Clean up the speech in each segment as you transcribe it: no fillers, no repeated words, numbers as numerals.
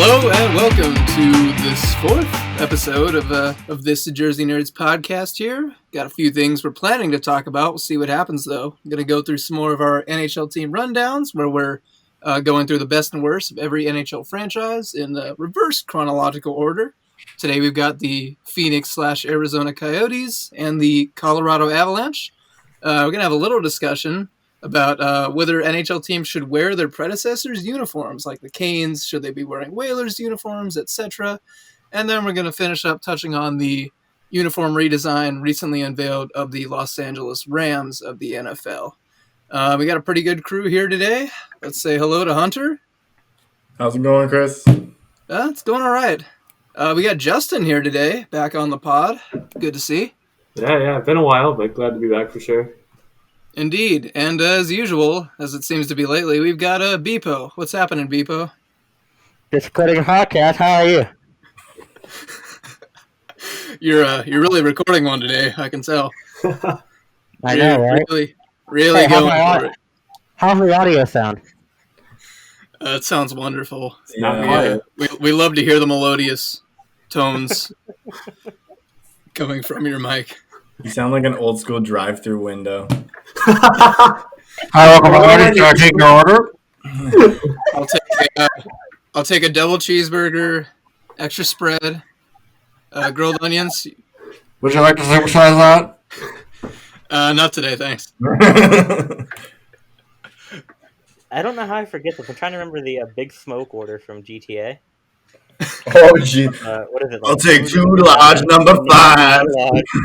Hello and welcome to this fourth episode of this Jersey Nerds podcast here. Got a few things we're planning to talk about. We'll see what happens though. I'm going to go through some more of our NHL Team Rundowns where we're going through the best and worst of every NHL franchise in reverse chronological order. Today we've got the Phoenix/Arizona Coyotes and the Colorado Avalanche. We're going to have a little discussion about whether NHL teams should wear their predecessors' uniforms, like the Canes, should they be wearing Whalers' uniforms, etc. And then we're going to finish up touching on the uniform redesign recently unveiled of the Los Angeles Rams of the NFL. We got a pretty good crew here today. Let's say hello to Hunter. How's it going, Chris? It's going all right. We got Justin here today, back on the pod. Good to see. Yeah, been a while, but glad to be back for sure. Indeed, and as usual, as it seems to be lately, we've got Bpoe. What's happening, Bpoe? Just recording a podcast. How are you? You're really recording one today. I can tell. I know, right? Really Hey, going for it. How's the audio sound? It sounds wonderful. Not we love to hear the melodious tones coming from your mic. You sound like an old school drive-through window. Hi, welcome to Can I take your order? I'll take a double cheeseburger, extra spread, grilled onions. Would you like to supersize that? Not today, thanks. I don't know how I forget this. I'm trying to remember the Big Smoke order from GTA. Oh, gee. What is it? I'll take 2 large, number 5.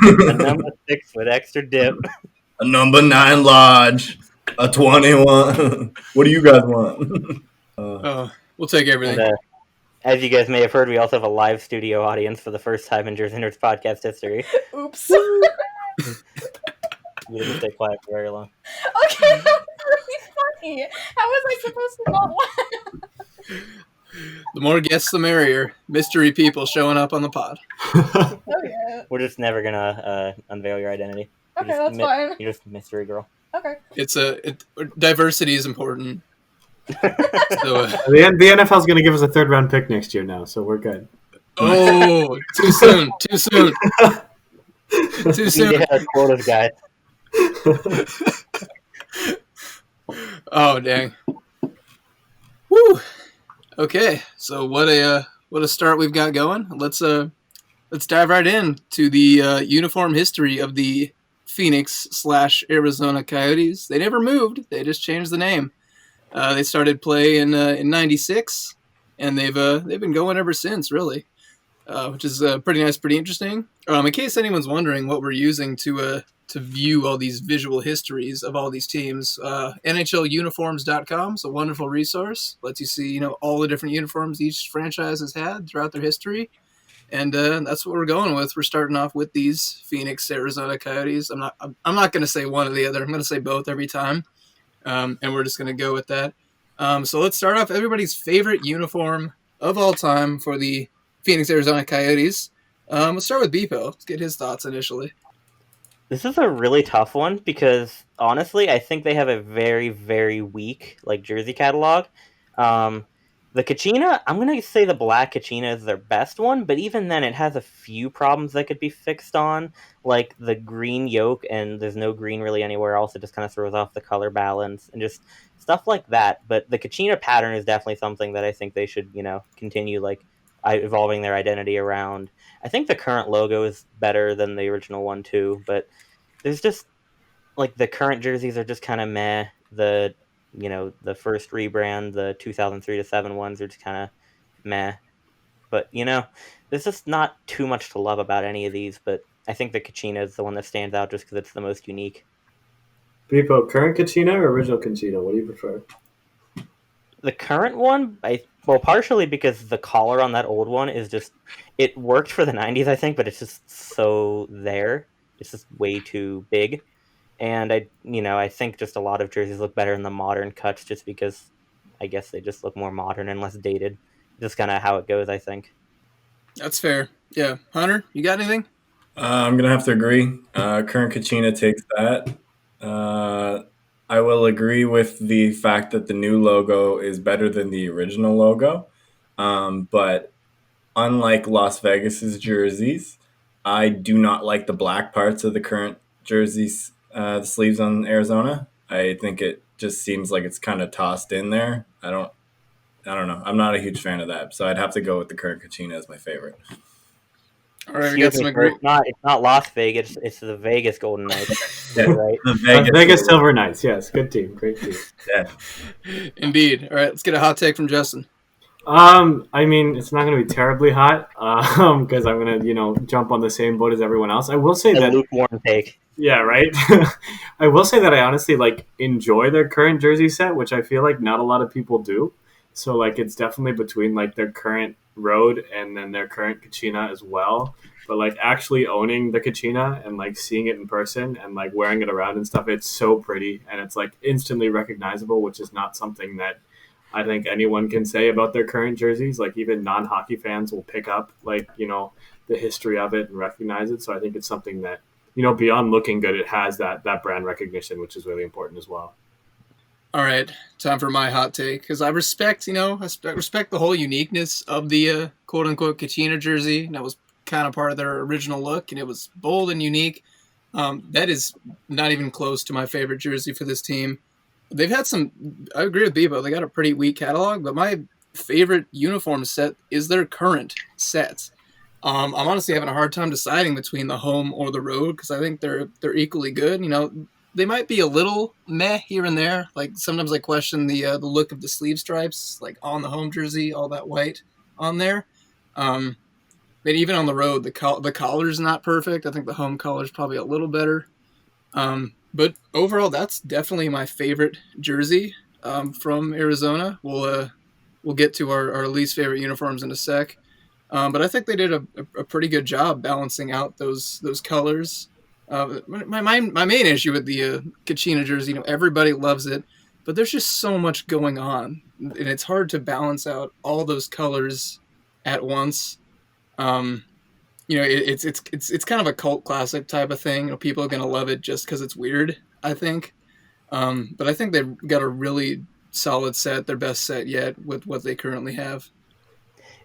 A number 6 with extra dip. A number 9 large. A 21. What do you guys want? We'll take everything. And, as you guys may have heard, we also have a live studio audience for the first time in Jersey Nerds podcast history. Oops. We didn't stay quiet for very long. Okay, that was really funny. How was I supposed to not laugh? The more guests, the merrier. Mystery people showing up on the pod. Oh, yeah. We're just never gonna unveil your identity. Okay, that's fine. You're just a mystery girl. Okay. Diversity is important. So, The NFL's going to give us a third-round pick next year now, so we're good. oh, too soon. Too soon. Too soon. Yeah, quotas, guys. Oh, dang. Woo. Okay, so what a start we've got going. Let's dive right in to the uniform history of the Phoenix/Arizona Coyotes. They never moved. They just changed the name. They started play in '96, and they've been going ever since, really, which is pretty nice, pretty interesting. In case anyone's wondering what we're using to view all these visual histories of all these teams, NHLuniforms.com is a wonderful resource. Lets you see all the different uniforms each franchise has had throughout their history. And that's what we're going with. We're starting off with these Phoenix, Arizona Coyotes. I'm not going to say one or the other. I'm going to say both every time, and we're just going to go with that. So let's start off everybody's favorite uniform of all time for the Phoenix, Arizona Coyotes. Let's start with Bpoe. Let's get his thoughts initially. This is a really tough one because honestly, I think they have a very, very weak jersey catalog. The Kachina, I'm going to say the black Kachina is their best one, but even then it has a few problems that could be fixed on, like the green yoke, and there's no green really anywhere else. It just kind of throws off the color balance and just stuff like that. But the Kachina pattern is definitely something that I think they should, continue evolving their identity around. I think the current logo is better than the original one too, but there's just the current jerseys are just kind of meh. The first rebrand, the 2003 to 7 ones are just kind of meh. But, there's just not too much to love about any of these, but I think the Kachina is the one that stands out just because it's the most unique. Bpoe, current Kachina or original Kachina? What do you prefer? The current one, partially because the collar on that old one is just, it worked for the 90s, I think, but it's just so there. It's just way too big. And I think just a lot of jerseys look better in the modern cuts just because I guess they just look more modern and less dated. Just kind of how it goes, I think. That's fair. Yeah. Hunter, you got anything? I'm going to have to agree. Current Kachina takes that. I will agree with the fact that the new logo is better than the original logo. But unlike Las Vegas's jerseys, I do not like the black parts of the current jerseys, the sleeves on Arizona. I think it just seems like it's kind of tossed in there. I don't know. I'm not a huge fan of that, so I'd have to go with the current Kachina as my favorite. All right, we got Excuse some me, agree. it's not Las Vegas. It's the Vegas Golden Knights. Yeah, Right. the Las Vegas Silver Knights. Yes, good team, great team. Yeah. Indeed. All right, let's get a hot take from Justin. I mean, it's not going to be terribly hot, because I'm going to, jump on the same boat as everyone else. I will say A that, lukewarm take. yeah, right. I will say that I honestly enjoy their current jersey set, which I feel like not a lot of people do. So it's definitely between their current road and then their current Kachina as well. But actually owning the Kachina and seeing it in person and wearing it around and stuff, it's so pretty and it's instantly recognizable, which is not something that I think anyone can say about their current jerseys. Even non-hockey fans will pick up the history of it and recognize it. So I think it's something that beyond looking good, it has that brand recognition, which is really important as well. All right, time for my hot take because I respect the whole uniqueness of the quote unquote Kachina jersey. That was kind of part of their original look, and it was bold and unique. That is not even close to my favorite jersey for this team. They've had I agree with Bpoe. They got a pretty weak catalog, but my favorite uniform set is their current set. I'm honestly having a hard time deciding between the home or the road because I think they're equally good. They might be a little meh here and there. Sometimes I question the look of the sleeve stripes, on the home jersey, all that white on there. But even on the road, the collar's not perfect. I think the home collar's probably a little better. But overall, that's definitely my favorite jersey from Arizona. We'll get to our least favorite uniforms in a sec. But I think they did a pretty good job balancing out those colors. My main issue with the Kachina jersey, everybody loves it, but there's just so much going on, and it's hard to balance out all those colors at once. It's kind of a cult classic type of thing. People are gonna love it just because it's weird, I think. But I think they've got a really solid set, their best set yet, with what they currently have.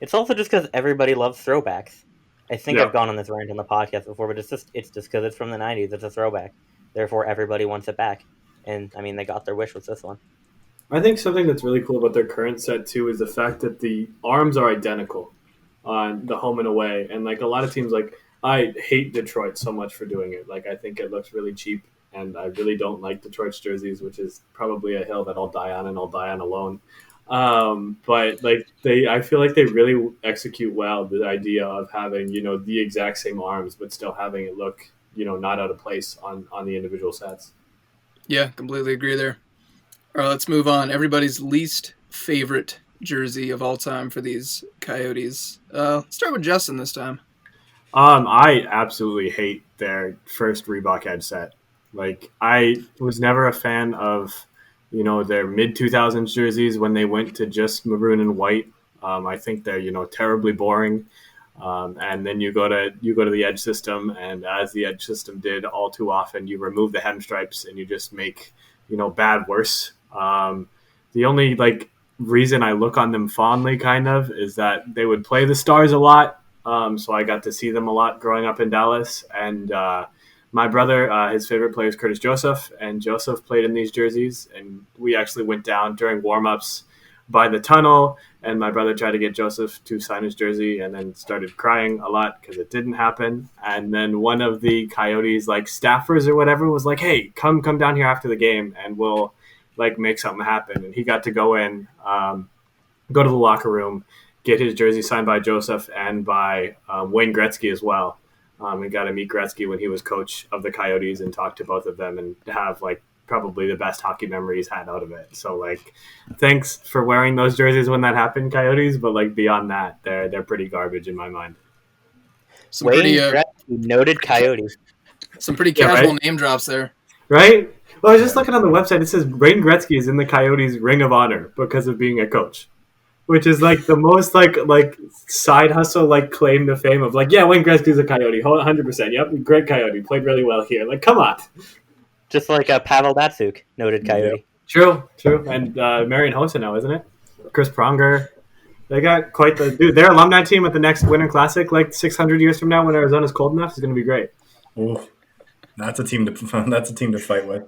It's also just because everybody loves throwbacks. I think Yeah. I've gone on this rant on the podcast before, but it's just because it's from the 90s. It's a throwback. Therefore, everybody wants it back. And, I mean, they got their wish with this one. I think something that's really cool about their current set too is the fact that the arms are identical on the home and away. And a lot of teams, I hate Detroit so much for doing it. I think it looks really cheap, and I really don't like Detroit's jerseys, which is probably a hill that I'll die on, and I'll die on alone. But I feel like they really execute well the idea of having the exact same arms, but still having it look not out of place on the individual sets. Yeah, completely agree there. All right, let's move on. Everybody's least favorite jersey of all time for these Coyotes. Let's start with Justin this time. I absolutely hate their first Reebok Edge set. I was never a fan of their mid 2000s jerseys when they went to just maroon and white. I think they're terribly boring. And then you go to the Edge system, and as the Edge system did all too often, you remove the hem stripes and you just make bad worse. The only reason I look on them fondly kind of is that they would play the Stars a lot. So I got to see them a lot growing up in Dallas, and my brother, his favorite player is Curtis Joseph, and Joseph played in these jerseys, and we actually went down during warm-ups by the tunnel, and my brother tried to get Joseph to sign his jersey and then started crying a lot because it didn't happen. And then one of the Coyotes staffers or whatever was like, hey, come down here after the game and we'll make something happen. And he got to go in, go to the locker room, get his jersey signed by Joseph and by Wayne Gretzky as well. We got to meet Gretzky when he was coach of the Coyotes and talk to both of them and have probably the best hockey memory he's had out of it. So thanks for wearing those jerseys when that happened, Coyotes. But beyond that, they're pretty garbage in my mind. Some Wayne pretty Gretzky, noted Coyote. some pretty Yeah, casual right? name drops there. Right? Well, I was just looking on the website. It says Wayne Gretzky is in the Coyotes Ring of Honor because of being a coach, which is the most side hustle claim to fame of yeah, Wayne Gretzky's a Coyote, 100%. Yep, great Coyote, played really well here. Come on. Just like Pavel Datsyuk, noted Coyote. True. And Marion Hossa now, isn't it? Chris Pronger. They got quite the dude. Their alumni team at the next Winter Classic, like 600 years from now, when Arizona's cold enough, is going to be great. Ooh, that's a team to fight with.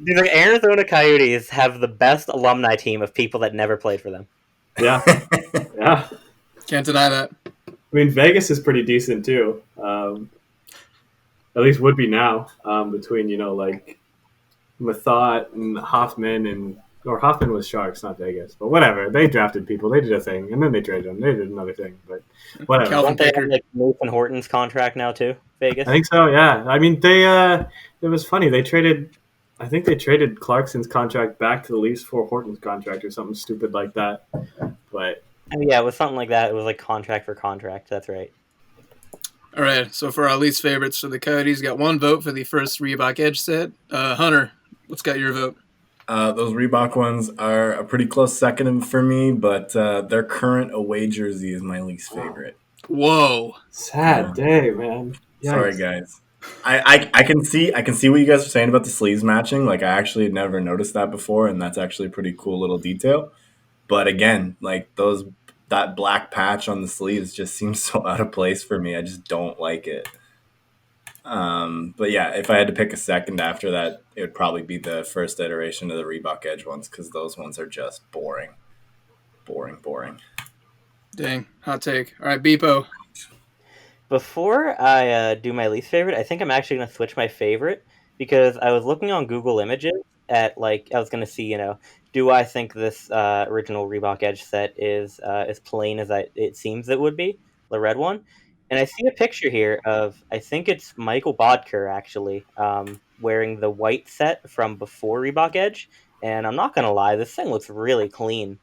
The Arizona Coyotes have the best alumni team of people that never played for them. Yeah. Can't deny that. I mean, Vegas is pretty decent too. At least would be now. Between like Mathot and Hoffman or Hoffman was Sharks, not Vegas, but whatever. They drafted people. They did a thing, and then they traded them. They did another thing, but whatever. Calvin Don't they Baker. have like Nathan Horton's contract now too? Vegas. I think so. Yeah. I mean, it was funny. I think they traded Clarkson's contract back to the Leafs for Horton's contract or something stupid like that. But Yeah, it was something like that. It was like contract for contract. That's right. All right, so for our least favorites for the Coyotes, got one vote for the first Reebok Edge set. Hunter, what's got your vote? Those Reebok ones are a pretty close second for me, but their current away jersey is my least favorite. Whoa. sad day, man. Yikes. Sorry, guys. I can see what you guys are saying about the sleeves matching. Like, I actually had never noticed that before, and that's actually a pretty cool little detail. But again, like that black patch on the sleeves just seems so out of place for me. I just don't like it. But yeah, if I had to pick a second after that, it would probably be the first iteration of the Reebok Edge ones, because those ones are just boring. Dang, hot take. All right, Bpoe. Before I do my least favorite, I think I'm actually going to switch my favorite because I was looking on Google Images at I was going to see, do I think this original Reebok Edge set is as plain as it seems it would be, the red one? And I see a picture here of, I think it's Michael Bodker actually, wearing the white set from before Reebok Edge. And I'm not going to lie, this thing looks really clean.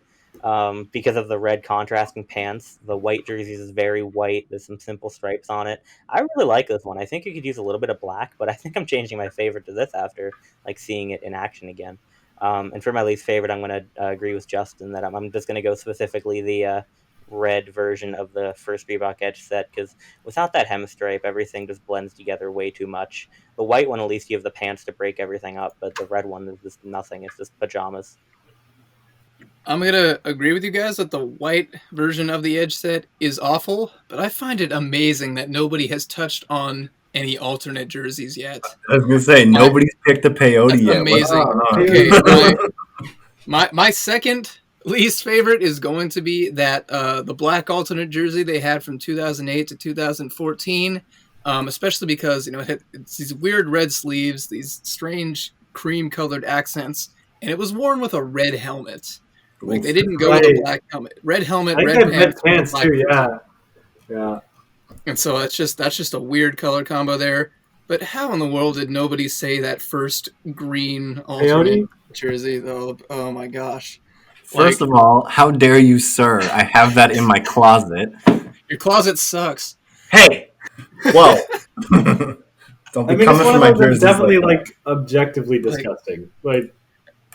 Because of the red contrasting pants. The white jerseys is very white. There's some simple stripes on it. I really like this one. I think it could use a little bit of black, but I think I'm changing my favorite to this after seeing it in action again. And for my least favorite, I'm going to agree with Justin that I'm just going to go specifically the red version of the first Reebok Edge set, because without that hem stripe, everything just blends together way too much. The white one, at least you have the pants to break everything up, but the red one is just nothing. It's just pajamas. I'm going to agree with you guys that the white version of the Edge set is awful, but I find it amazing that nobody has touched on any alternate jerseys yet. I was going to say, nobody's picked a peyote yet. Amazing. Okay, my second least favorite is going to be that the black alternate jersey they had from 2008 to 2014, especially because it's these weird red sleeves, these strange cream-colored accents, and it was worn with a red helmet. Like, they didn't go with a black helmet. Red helmet, red pants too, yeah. And so that's just a weird color combo there. But how in the world did nobody say that first green alternate jersey, though? Oh my gosh. First of all, how dare you, sir? I have that in my closet. Your closet sucks. Hey! Whoa. Don't be coming for my jerseys. It's definitely objectively disgusting. But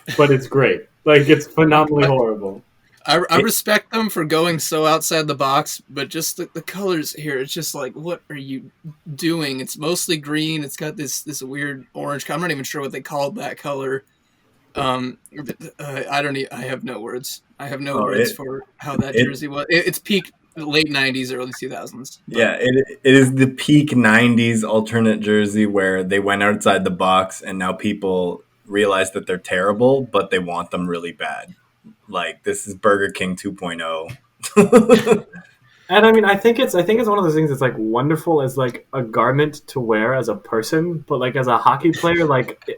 it's great. It's phenomenally horrible. I respect them for going so outside the box, but just the colors here, it's just what are you doing? It's mostly green. It's got this weird orange. I'm not even sure what they called that color. I have no words. I have no words for how that jersey was. It's peak late 90s, early 2000s. But. Yeah, it is the peak 90s alternate jersey where they went outside the box and now people realize that they're terrible, but they want them really bad. This is Burger King 2.0. And I mean, I think it's one of those things that's wonderful as a garment to wear as a person, but as a hockey player,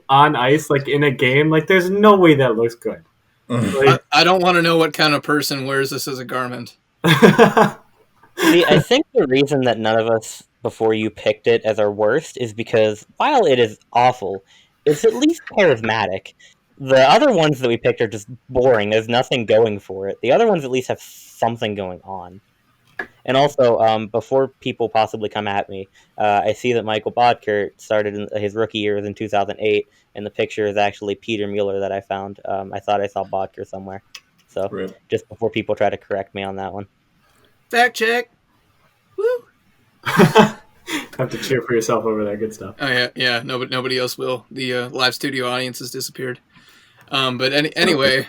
on ice, in a game, there's no way that looks good. I don't want to know what kind of person wears this as a garment. See, I think the reason that none of us before you picked it as our worst is because while it is awful, it's at least charismatic. The other ones that we picked are just boring. There's nothing going for it. The other ones at least have something going on. And also, before people possibly come at me, I see that Michael Bodker started his rookie year was in 2008, and the picture is actually Peter Mueller that I found. I thought I saw Bodker somewhere. So, just before people try to correct me on that one. Fact check. Woo! Have to cheer for yourself over that. Good stuff. Oh yeah. Nobody else will. The live studio audience has disappeared. But anyway,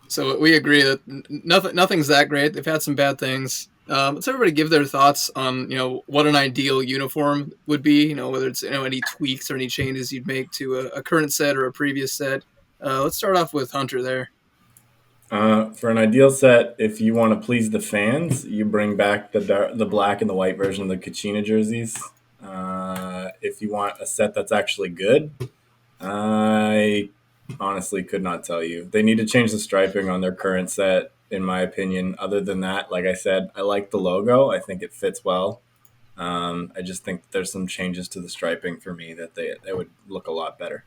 So we agree that nothing's that great. They've had some bad things. Let's everybody give their thoughts on what an ideal uniform would be. Whether it's any tweaks or any changes you'd make to a current set or a previous set. Let's start off with Hunter there. For an ideal set, if you want to please the fans, you bring back the black and the white version of the Kachina jerseys. If you want a set that's actually good, I honestly could not tell you. They need to change the striping on their current set, in my opinion. Other than that, like I said, I like the logo. I think it fits well. I just think there's some changes to the striping for me that they would look a lot better.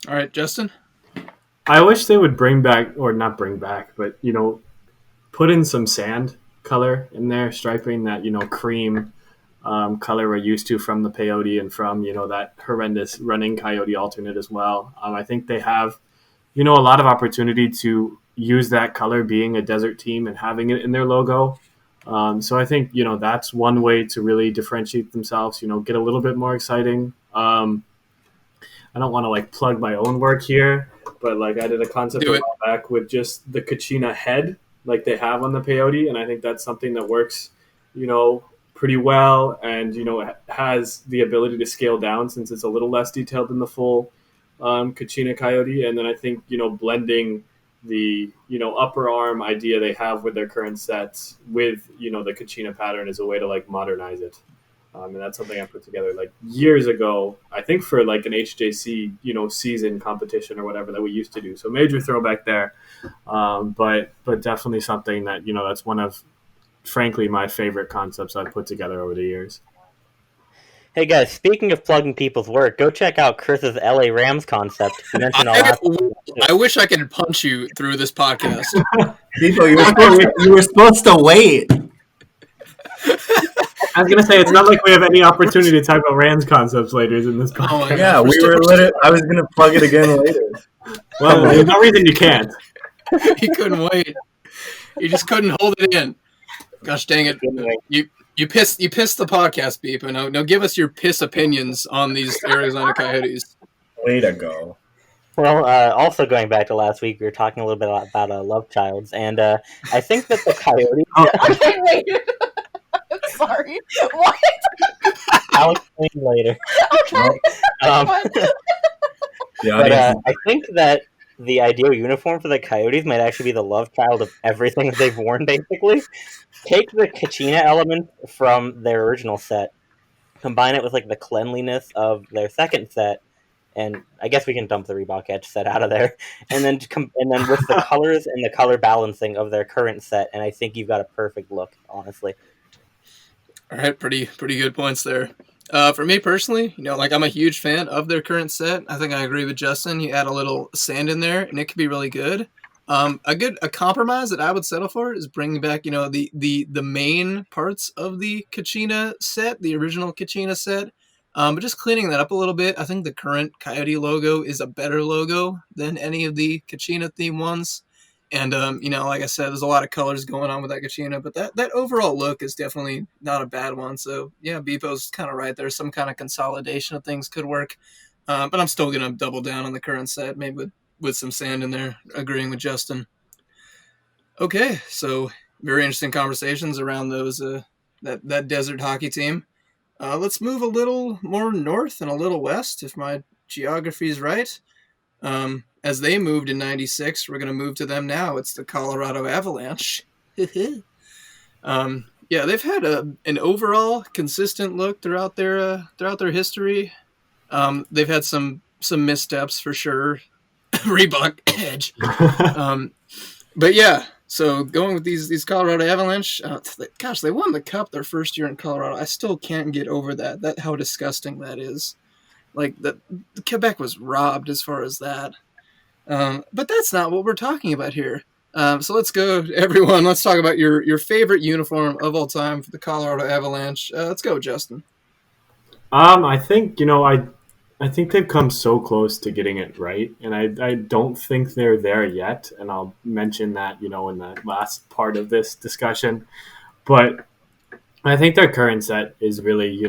All right, Justin? I wish they would bring back, or not bring back, but, put in some sand color in their striping, that, cream color we're used to from the Peyote and from, that horrendous running Coyote alternate as well. I think they have, a lot of opportunity to use that color being a desert team and having it in their logo. So I think, that's one way to really differentiate themselves, get a little bit more exciting. I don't want to plug my own work here, but I did a concept a while back with just the Kachina head like they have on the Peyote, and I think that's something that works, pretty well, and has the ability to scale down since it's a little less detailed than the full Kachina Coyote. And then I think blending the upper arm idea they have with their current sets with the Kachina pattern is a way to modernize it. And that's something I put together years ago, I think for an HJC, season competition or whatever that we used to do. So major throwback there. But definitely something that, that's one of, frankly, my favorite concepts I've put together over the years. Hey guys, speaking of plugging people's work, go check out Chris's LA Rams concept. I wish I could punch you through this podcast. People, you were supposed to wait. I was going to say, it's not like we have any opportunity to talk about Rams concepts later in this podcast. Oh, yeah, I was going to plug it again later. Well, there's no reason you can't. He couldn't wait. He just couldn't hold it in. Gosh dang it. You pissed the podcast, Bpoe. Now give us your piss opinions on these Arizona Coyotes. Way to go. Well, also going back to last week, we were talking a little bit about Love Childs, and I think that the Coyotes... Okay, wait. Sorry. What? I'll explain later. Okay. But I think that the ideal uniform for the Coyotes might actually be the love child of everything that they've worn, basically. Take the Kachina element from their original set, combine it with the cleanliness of their second set, and I guess we can dump the Reebok Edge set out of there, and then with the colors and the color balancing of their current set, and I think you've got a perfect look, honestly. All right, pretty good points there. For me personally, I'm a huge fan of their current set. I think I agree with Justin. You add a little sand in there, and it could be really good. A compromise that I would settle for is bringing back, the main parts of the Kachina set, the original Kachina set, but just cleaning that up a little bit. I think the current Coyote logo is a better logo than any of the Kachina theme ones. And, like I said, there's a lot of colors going on with that Kachina, but that overall look is definitely not a bad one. So, yeah, Bpoe's kind of right. There's some kind of consolidation of things could work. But I'm still going to double down on the current set, maybe with some sand in there, agreeing with Justin. Okay, so very interesting conversations around those that desert hockey team. Let's move a little more north and a little west, if my geography is right. As they moved in '96, we're going to move to them now. It's the Colorado Avalanche. Yeah, they've had an overall consistent look throughout their history. They've had some missteps for sure. Reebok Edge. But yeah, so going with these Colorado Avalanche, gosh, they won the Cup their first year in Colorado. I still can't get over that how disgusting that is. The Quebec was robbed as far as that. But that's not what we're talking about here. So let's go, everyone. Let's talk about your favorite uniform of all time for the Colorado Avalanche. Let's go, Justin. I think I think they've come so close to getting it right, and I don't think they're there yet. And I'll mention that in the last part of this discussion. But I think their current set is really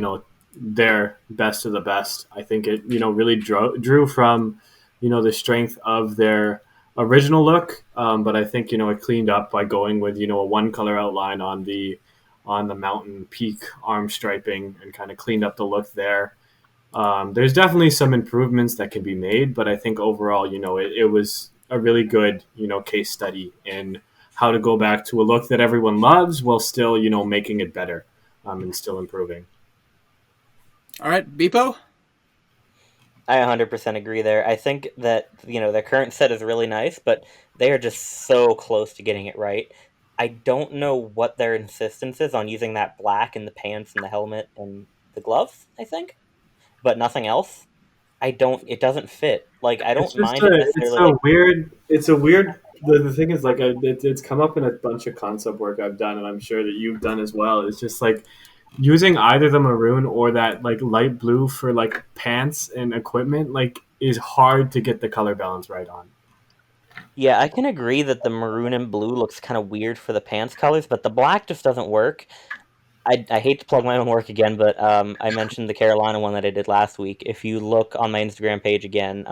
their best of the best. I think it really drew from the strength of their original look, but I think it cleaned up by going with a one color outline on the mountain peak arm striping and kind of cleaned up the look there. There's definitely some improvements that can be made, but I think overall, it was a really good, case study in how to go back to a look that everyone loves while still, making it better and still improving. All right, Bpoe? I 100% agree there. I think that, their current set is really nice, but they are just so close to getting it right. I don't know what their insistence is on using that black in the pants and the helmet and the gloves, I think, but nothing else. It doesn't fit. Like, I don't mind it necessarily. It's a weird, the thing is, like, it's come up in a bunch of concept work I've done, and I'm sure that you've done as well. It's just like, using either the maroon or that like light blue for like pants and equipment like is hard to get the color balance right on. Yeah, I can agree that the maroon and blue looks kind of weird for the pants colors, but the black just doesn't work. I hate to plug my own work again, but I mentioned the Carolina one that I did last week. If you look on my Instagram page again,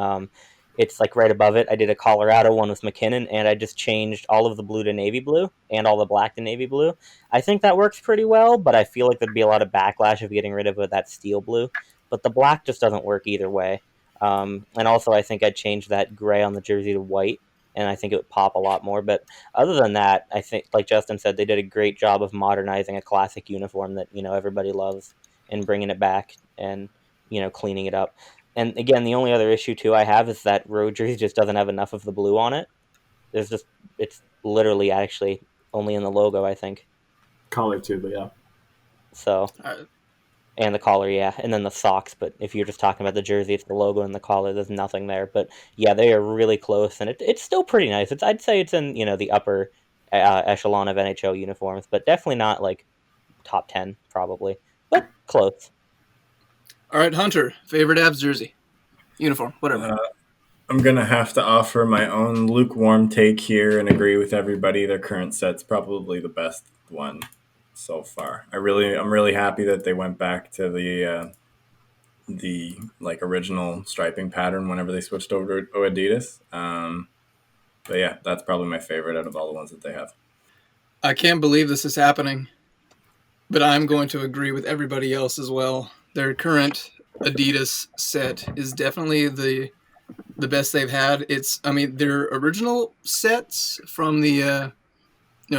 it's like right above it. I did a Colorado one with McKinnon, and I just changed all of the blue to navy blue and all the black to navy blue. I think that works pretty well, but I feel like there'd be a lot of backlash of getting rid of that steel blue. But the black just doesn't work either way. And also, I think I'd change that gray on the jersey to white, and I think it would pop a lot more. But other than that, I think, like Justin said, they did a great job of modernizing a classic uniform that everybody loves and bringing it back and cleaning it up. And again, the only other issue too I have is that road jersey just doesn't have enough of the blue on it. It's literally actually only in the logo, I think. Collar too, but yeah. So. And the collar, yeah, and then the socks. But if you're just talking about the jersey, it's the logo and the collar. There's nothing there. But yeah, they are really close, and it's still pretty nice. I'd say it's in the upper echelon of NHL uniforms, but definitely not like top 10 probably, but close. All right, Hunter, favorite Avs jersey, uniform, whatever. I'm gonna have to offer my own lukewarm take here and agree with everybody. Their current set's probably the best one so far. I'm really happy that they went back to the like original striping pattern whenever they switched over to Adidas. But yeah, that's probably my favorite out of all the ones that they have. I can't believe this is happening, but I'm going to agree with everybody else as well. Their current Adidas set is definitely the best they've had. Their original sets from the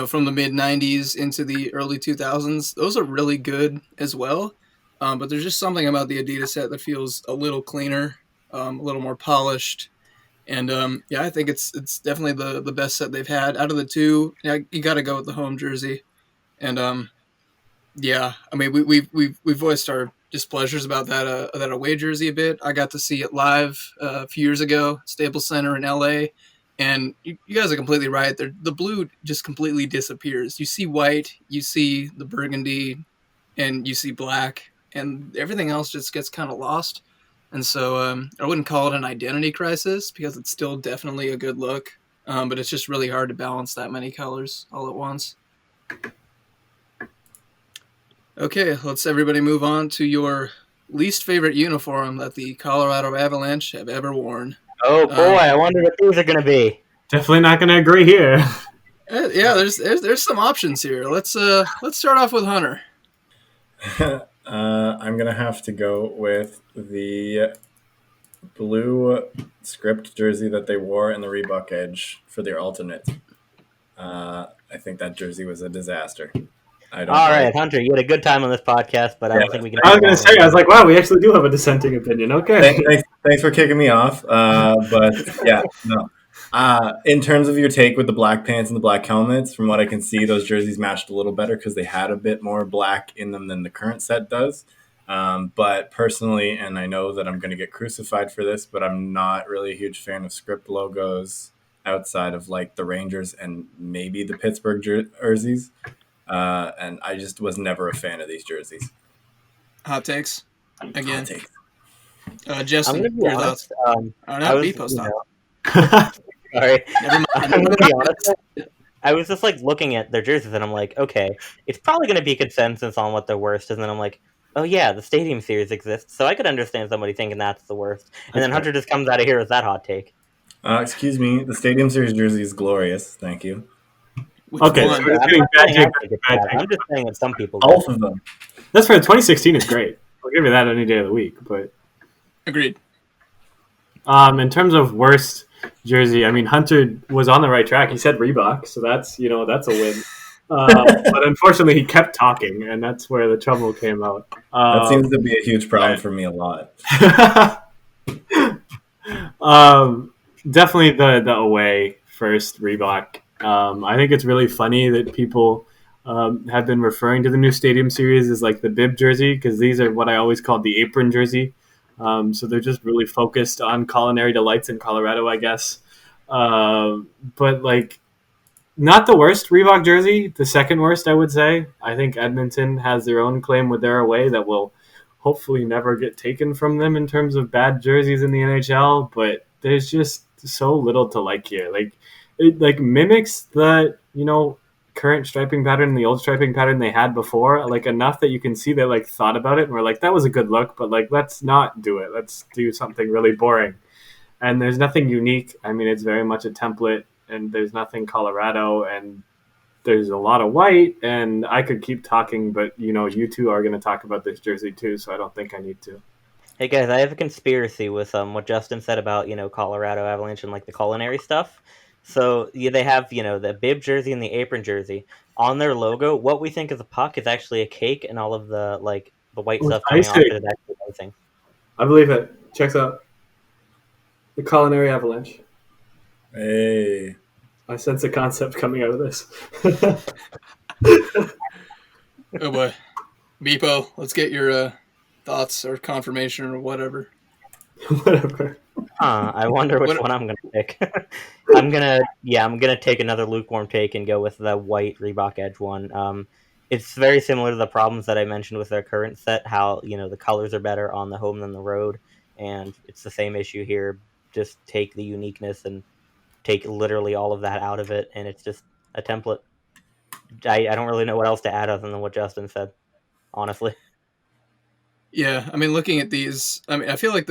from the mid 90s into the early 2000s, those are really good as well. But there's just something about the Adidas set that feels a little cleaner, a little more polished. And I think it's definitely the best set they've had out of the two. Yeah, you got to go with the home jersey. And we've voiced our displeasures about that away jersey a bit. I got to see it live a few years ago, Staples Center in LA. And you guys are completely right. The blue just completely disappears. You see white, you see the burgundy, and you see black, and everything else just gets kind of lost. And so I wouldn't call it an identity crisis because it's still definitely a good look, but it's just really hard to balance that many colors all at once. Okay, let's everybody move on to your least favorite uniform that the Colorado Avalanche have ever worn. Oh boy, I wonder what these are going to be. Definitely not going to agree here. Yeah, there's some options here. Let's start off with Hunter. I'm gonna have to go with the blue script jersey that they wore in the Reebok Edge for their alternate. I think that jersey was a disaster. All right, Hunter, you had a good time on this podcast, but I don't think we can. I was going to say, I was like, wow, we actually do have a dissenting opinion. Okay. Thanks for kicking me off. But yeah, no. In terms of your take with the black pants and the black helmets, from what I can see, those jerseys matched a little better because they had a bit more black in them than the current set does. But personally, and I know that I'm going to get crucified for this, but I'm not really a huge fan of script logos outside of like the Rangers and maybe the Pittsburgh jerseys. And I just was never a fan of these jerseys. Hot takes again. Hot takes. Justin, I'm gonna be your honest. thoughts? Sorry. Never mind. I'm gonna be honest. I was just like looking at their jerseys and I'm like, okay, it's probably gonna be consensus on what the worst is, and then I'm like, oh yeah, the Stadium Series exists, so I could understand somebody thinking that's the worst. And then Hunter just comes out of here with that hot take. Excuse me. The Stadium Series jersey is glorious. Thank you. Which Okay, one? so we're I'm getting not bad saying I take. think it's Bad bad. take. I'm just saying that some people do. Both of them. That's for 2016 is great. I'll give you that any day of the week. But Agreed. in terms of worst jersey, I mean, Hunter was on the right track. He said Reebok, so that's a win. But unfortunately, he kept talking, and that's where the trouble came out. That seems to be a huge problem for me a lot. Definitely the away first Reebok. I think it's really funny that people have been referring to the new Stadium Series as like the bib jersey, because these are what I always called the apron jersey. So they're just really focused on culinary delights in Colorado, I guess. But like, not the worst Reebok jersey, the second worst, I would say. I think Edmonton has their own claim with their away that will hopefully never get taken from them in terms of bad jerseys in the NHL. But there's just so little to like here. Like, it like mimics the current striping pattern and the old striping pattern they had before, like enough that you can see they like thought about it and were like, that was a good look, but like, let's not do it. Let's do something really boring. And there's nothing unique. I mean, it's very much a template, and there's nothing Colorado, and there's a lot of white, and I could keep talking, but you two are going to talk about this jersey too, so I don't think I need to. Hey guys, I have a conspiracy with what Justin said about Colorado Avalanche and like the culinary stuff. So they have the bib jersey and the apron jersey on their logo. What we think of the puck is actually a cake, and all of the the white Oh, stuff it's coming off icing. it is actually icing. I believe it. Checks out. The culinary avalanche. Hey. I sense a concept coming out of this. Oh boy. Bpoe, let's get your thoughts or confirmation or whatever. Whatever. I wonder which one I'm gonna pick. I'm gonna take another lukewarm take and go with the white Reebok Edge one. It's very similar to the problems that I mentioned with their current set. How the colors are better on the home than the road, and it's the same issue here. Just take the uniqueness and take literally all of that out of it, and it's just a template. I don't really know what else to add other than what Justin said, honestly. Yeah, I mean, looking at these, I mean, I feel like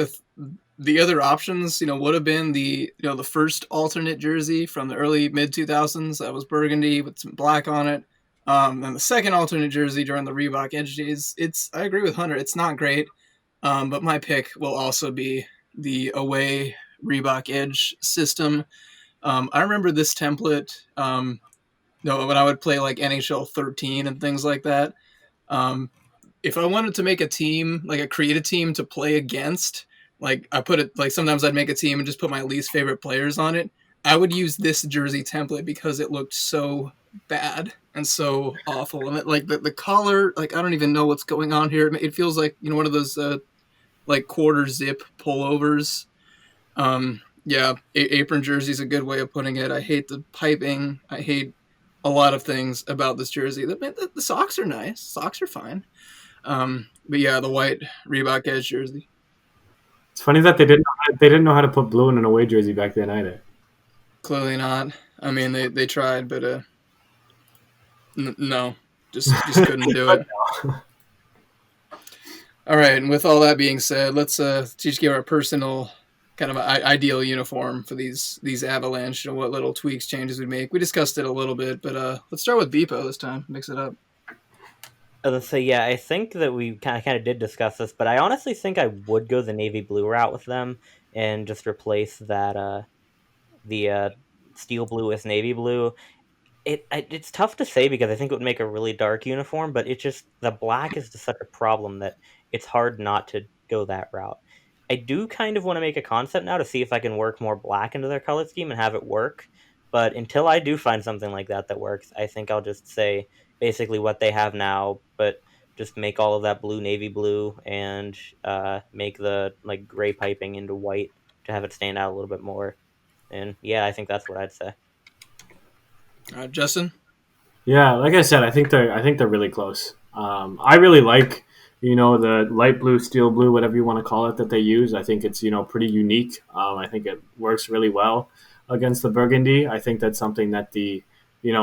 the other options, would have been the first alternate jersey from the early mid 2000s that was burgundy with some black on it. And the second alternate jersey during the Reebok Edge days, I agree with Hunter, it's not great. But my pick will also be the away Reebok Edge system. I remember this template, when I would play like NHL 13 and things like that. If I wanted to make a team, like create a team to play against, like I put it, like sometimes I'd make a team and just put my least favorite players on it. I would use this jersey template because it looked so bad and so awful. And like the collar, like I don't even know what's going on here. It feels like, one of those like quarter zip pullovers. Yeah, apron jersey is a good way of putting it. I hate the piping. I hate a lot of things about this jersey. The socks are nice. Socks are fine. But yeah, the white Reebok Edge jersey. It's funny that they didn't know how to put blue in an away jersey back then either. Clearly not. I mean, they tried, but no, just couldn't do it. All right, and with all that being said, let's just give our personal kind of ideal uniform for these Avalanche and what little tweaks, changes we make. We discussed it a little bit, but let's start with Bpoe this time. Mix it up. So yeah, I think that we kind of did discuss this, but I honestly think I would go the navy blue route with them and just replace that the steel blue with navy blue. It's tough to say because I think it would make a really dark uniform, but the black is just such a problem that it's hard not to go that route. I do kind of want to make a concept now to see if I can work more black into their color scheme and have it work. But until I do find something like that works, I think I'll just say basically what they have now, but just make all of that blue navy blue and make the like gray piping into white to have it stand out a little bit more. And yeah, I think that's what I'd say. Justin? Yeah, like I said, I think they're really close. I really like the light blue, steel blue, whatever you want to call it that they use. I think it's pretty unique. I think it works really well against the burgundy. I think that's something that the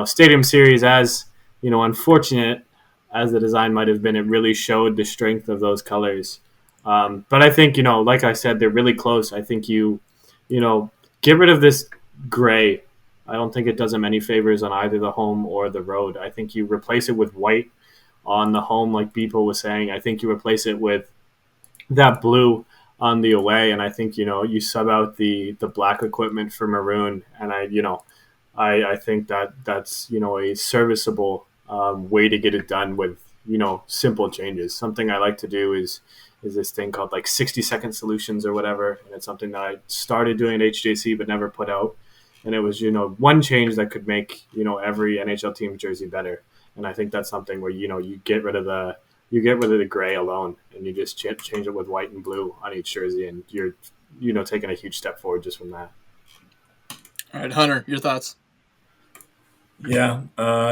Stadium Series, as unfortunate as the design might have been, it really showed the strength of those colors. But I think like I said, they're really close. I think get rid of this gray. I don't think it does them any favors on either the home or the road. I think you replace it with white on the home, like Bpoe was saying. I think you replace it with that blue on the away, and I think you sub out the black equipment for maroon, and I think that's a serviceable way to get it done with simple changes. Something I like to do is this thing called like 60-second solutions or whatever, and it's something that I started doing at HJC but never put out, and it was one change that could make every NHL team jersey better, and I think that's something where you get rid of the gray alone, and you just change it with white and blue on each jersey, and you're taking a huge step forward just from that. All right, Hunter, your thoughts? Yeah,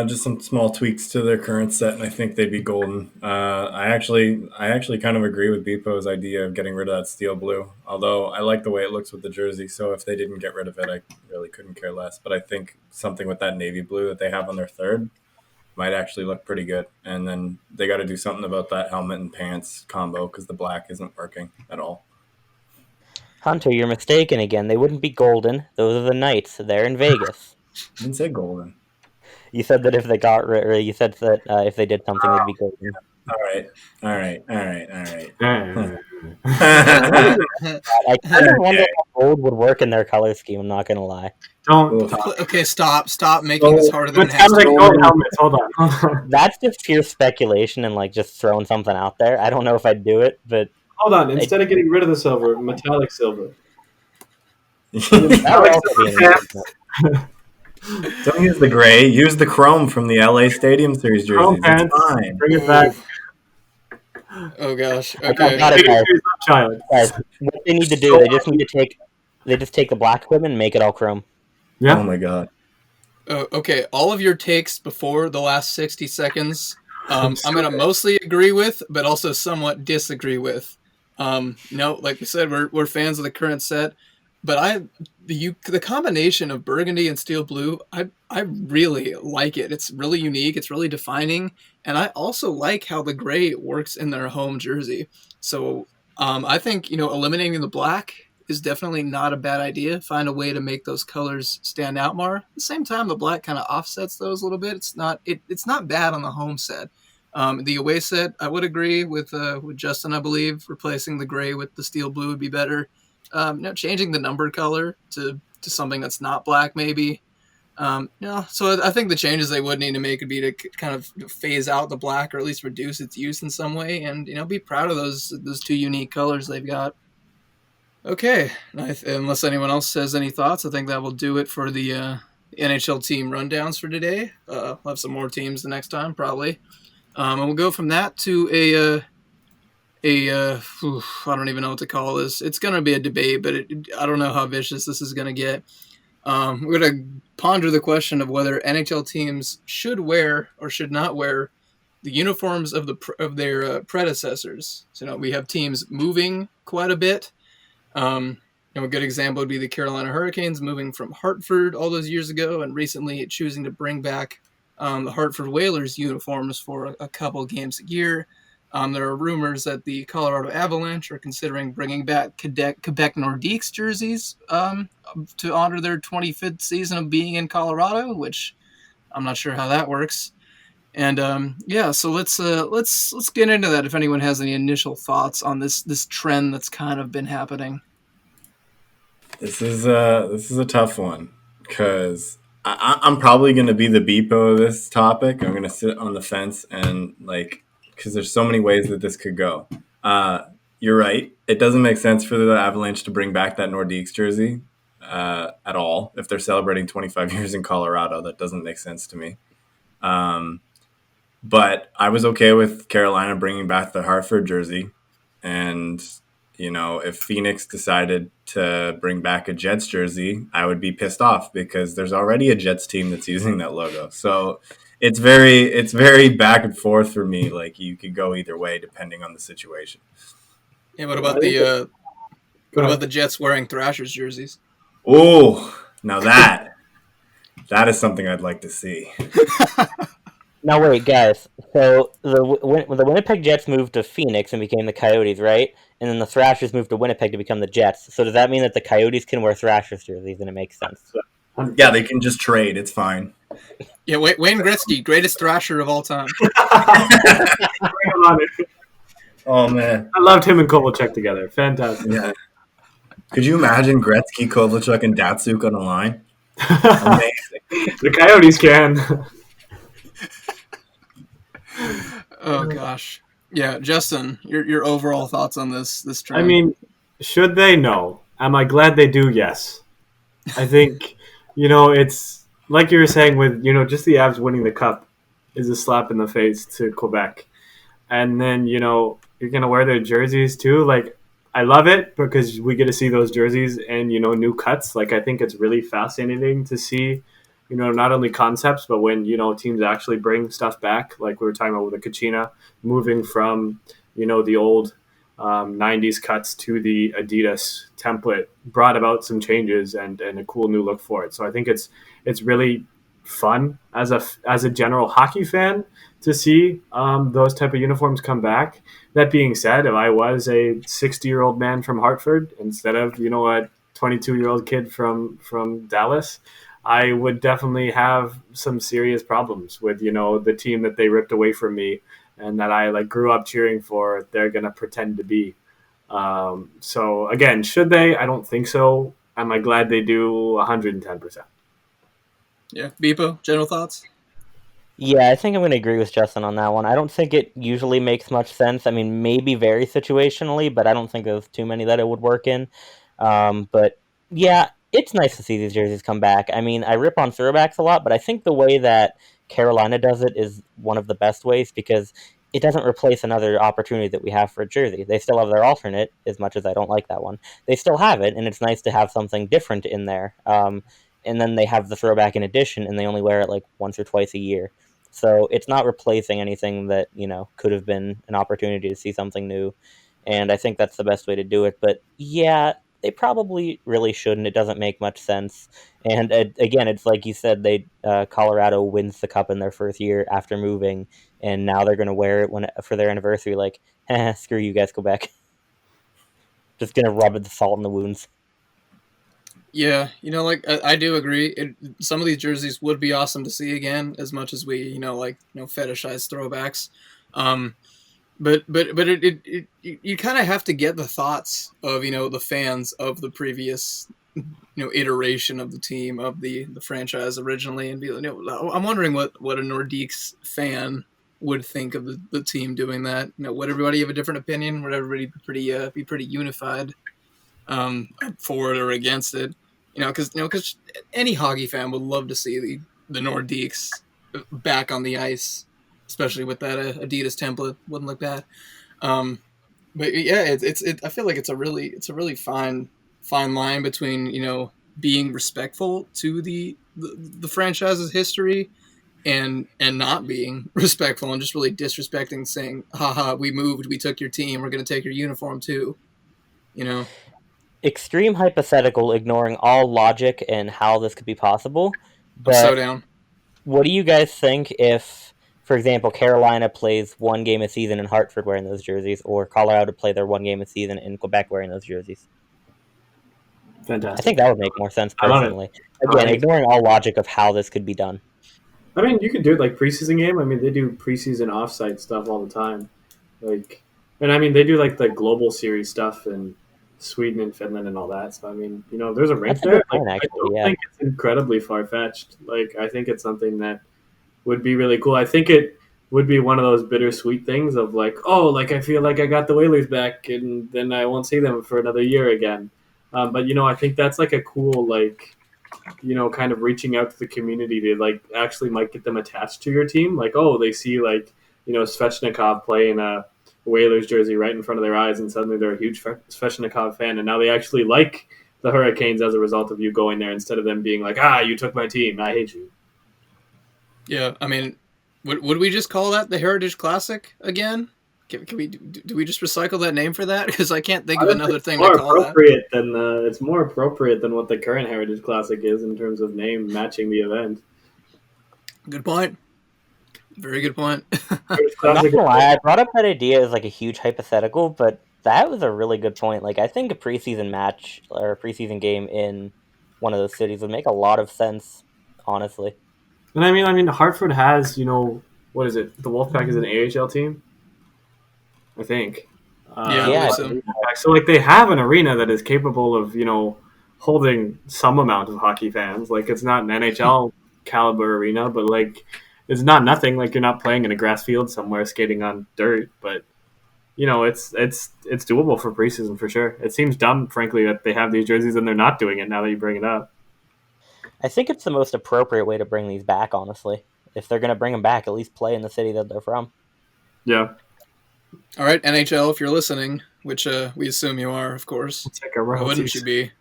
just some small tweaks to their current set, and I think they'd be golden. I actually kind of agree with Bpoe's idea of getting rid of that steel blue, although I like the way it looks with the jersey, so if they didn't get rid of it, I really couldn't care less. But I think something with that navy blue that they have on their third might actually look pretty good. And then they got to do something about that helmet and pants combo because the black isn't working at all. Hunter, you're mistaken again. They wouldn't be golden. Those are the Knights. They're in Vegas. I didn't say golden. You said that if they got rid, or you said that if they did something, they'd be golden. All right. I kind of wonder how gold would work in their color scheme. I'm not gonna lie. Don't. Okay, stop making this harder than it has Metallic to. gold helmets. Hold on. That's just pure speculation and like just throwing something out there. I don't know if I'd do it, but Hold on. Instead of getting rid of the silver, metallic silver. that would also be an improvement. Don't use the gray. Use the chrome from the LA Stadium Series jerseys. It's fine. Bring it back. Oh gosh. I Okay. got it, guys. Child. Guys, what they need to do, they just take the black equipment and make it all chrome. Yeah. Oh my god. Okay. All of your takes before the last 60 seconds, I'm gonna mostly agree with, but also somewhat disagree with. Like we said, we're fans of the current set, but the combination of burgundy and steel blue, I really like it. It's really unique. It's really defining, and I also like how the gray works in their home jersey. So I think eliminating the black is definitely not a bad idea. Find a way to make those colors stand out more. At the same time, the black kind of offsets those a little bit. It's not bad on the home set. The away set, I would agree with Justin. I believe replacing the gray with the steel blue would be better. Changing the number color to something that's not black, maybe. So I think the changes they would need to make would be to kind of phase out the black, or at least reduce its use in some way, and be proud of those two unique colors they've got. Okay, unless anyone else has any thoughts, I think that will do it for the NHL Team Rundowns for today. We'll have some more teams the next time, probably. And we'll go from that to I don't even know what to call this. It's going to be a debate, but I don't know how vicious this is going to get. We're going to ponder the question of whether NHL teams should wear or should not wear the uniforms of their predecessors. So we have teams moving quite a bit. A good example would be the Carolina Hurricanes moving from Hartford all those years ago, and recently choosing to bring back the Hartford Whalers uniforms for a couple games a year. There are rumors that the Colorado Avalanche are considering bringing back Quebec Nordiques jerseys to honor their 25th season of being in Colorado, which I'm not sure how that works. And so let's get into that. If anyone has any initial thoughts on this trend that's kind of been happening. This is a tough one because I'm probably going to be the Bpoe of this topic. I'm going to sit on the fence and because there's so many ways that this could go. You're right. It doesn't make sense for the Avalanche to bring back that Nordiques jersey at all. If they're celebrating 25 years in Colorado, that doesn't make sense to me. But I was okay with Carolina bringing back the Hartford jersey. And, if Phoenix decided to bring back a Jets jersey, I would be pissed off because there's already a Jets team that's using that logo. So it's very back and forth for me. Like, you could go either way depending on the situation. Yeah, what about the Jets wearing Thrashers jerseys? Oh, now that is something I'd like to see. Now wait, guys. So the Winnipeg Jets moved to Phoenix and became the Coyotes, right? And then the Thrashers moved to Winnipeg to become the Jets. So does that mean that the Coyotes can wear Thrashers jerseys and it makes sense? Yeah, they can just trade. It's fine. Yeah, Wayne Gretzky, greatest thrasher of all time. Oh man, I loved him and Kovalchuk together. Fantastic. yeah. Could you imagine Gretzky, Kovalchuk, and Datsuk on the line? Amazing. The Coyotes can. Oh gosh. Yeah, Justin, your overall thoughts on this trend? I mean, should they? No. Am I glad they do? Yes. I think, it's like you were saying with, just the Avs winning the cup is a slap in the face to Quebec. And then, you're going to wear their jerseys too. Like, I love it because we get to see those jerseys and, new cuts. Like, I think it's really fascinating to see, not only concepts, but when, teams actually bring stuff back. Like we were talking about with the Kachina, moving from, the old 90s cuts to the Adidas template brought about some changes and a cool new look for it. So I think it's really fun as a general hockey fan to see those type of uniforms come back. That being said, if I was a 60-year-old man from Hartford instead of a 22-year-old kid from Dallas, I would definitely have some serious problems with the team that they ripped away from me and that I grew up cheering for. They're gonna pretend to be. So again, should they? I don't think so. Am I glad they do? 110%. Yeah, Bpoe, general thoughts? Yeah, I think I'm going to agree with Justin on that one. I don't think it usually makes much sense. I mean, maybe very situationally, but I don't think there's too many that it would work in. But yeah, it's nice to see these jerseys come back. I mean, I rip on throwbacks a lot, but I think the way that Carolina does it is one of the best ways because it doesn't replace another opportunity that we have for a jersey. They still have their alternate, as much as I don't like that one. They still have it, and it's nice to have something different in there. And then they have the throwback in addition, and they only wear it once or twice a year. So it's not replacing anything that, could have been an opportunity to see something new. And I think that's the best way to do it. But yeah, they probably really shouldn't. It doesn't make much sense. And again, it's like you said, Colorado wins the cup in their first year after moving, and now they're going to wear it for their anniversary. Like, screw you guys, go back. Just going to rub the salt in the wounds. Yeah, I do agree. Some of these jerseys would be awesome to see again, as much as we, fetishize throwbacks. But you kind of have to get the thoughts of the fans of the previous iteration of the team of the franchise originally, and be I'm wondering what a Nordiques fan would think of the team doing that. Would everybody have a different opinion? Would everybody be pretty unified? For it or against it, because any hockey fan would love to see the Nordiques back on the ice, especially with that Adidas template. Wouldn't look bad. But yeah, I feel like it's a really fine line between being respectful to the franchise's history and not being respectful and just really disrespecting, saying, haha, we moved, we took your team, we're going to take your uniform too. Extreme hypothetical, ignoring all logic and how this could be possible. But I'm so down. What do you guys think if, for example, Carolina plays one game a season in Hartford wearing those jerseys, or Colorado play their one game a season in Quebec wearing those jerseys? Fantastic. I think that would make more sense personally. Again, ignoring all logic of how this could be done. I mean, you could do it like preseason game. I mean, they do preseason offsite stuff all the time. And I mean, they do the global series stuff and Sweden and Finland and all that. So I mean, there's a rink there. I don't think it's incredibly far fetched. I think it's something that would be really cool. I think it would be one of those bittersweet things of I feel like I got the Whalers back and then I won't see them for another year again. But I think that's a cool kind of reaching out to the community to actually might get them attached to your team. They see Svechnikov playing a Whalers jersey right in front of their eyes, and suddenly they're a huge Svechnikov fan, and now they actually like the Hurricanes as a result of you going there instead of them being you took my team, I hate you. Yeah, I mean, would we just call that the Heritage Classic again? Can we do we just recycle that name for that? Because I can't think of another thing to call that. It's more appropriate than what the current Heritage Classic is in terms of name matching the event. Good point. Very good point. I'm not gonna lie, I brought up that idea as like a huge hypothetical, but that was a really good point. Like, I think a preseason match or a preseason game in one of those cities would make a lot of sense, honestly. And I mean, Hartford has, what is it? The Wolfpack is an AHL team, I think. I believe so. So like they have an arena that is capable of, holding some amount of hockey fans. Like it's not an NHL caliber arena, but like it's not nothing. Like you're not playing in a grass field somewhere skating on dirt, but it's doable for preseason for sure. It seems dumb, frankly, that they have these jerseys and they're not doing it now that you bring it up. I think it's the most appropriate way to bring these back, honestly. If they're going to bring them back, at least play in the city that they're from. Yeah. All right, NHL, if you're listening, which we assume you are, of course. Why wouldn't you be?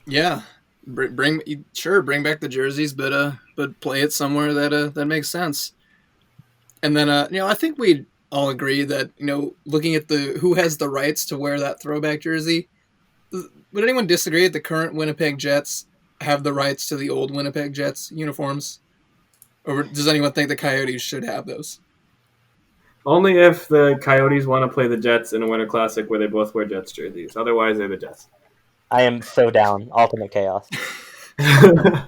Yeah, bring back the jerseys, but play it somewhere that makes sense. And then I think we'd all agree that looking at who has the rights to wear that throwback jersey, would anyone disagree that the current Winnipeg Jets have the rights to the old Winnipeg Jets uniforms, or does anyone think the Coyotes should have those? Only if the Coyotes want to play the Jets in a Winter Classic where they both wear Jets jerseys. Otherwise, they're the Jets. I am so down. Ultimate chaos. No,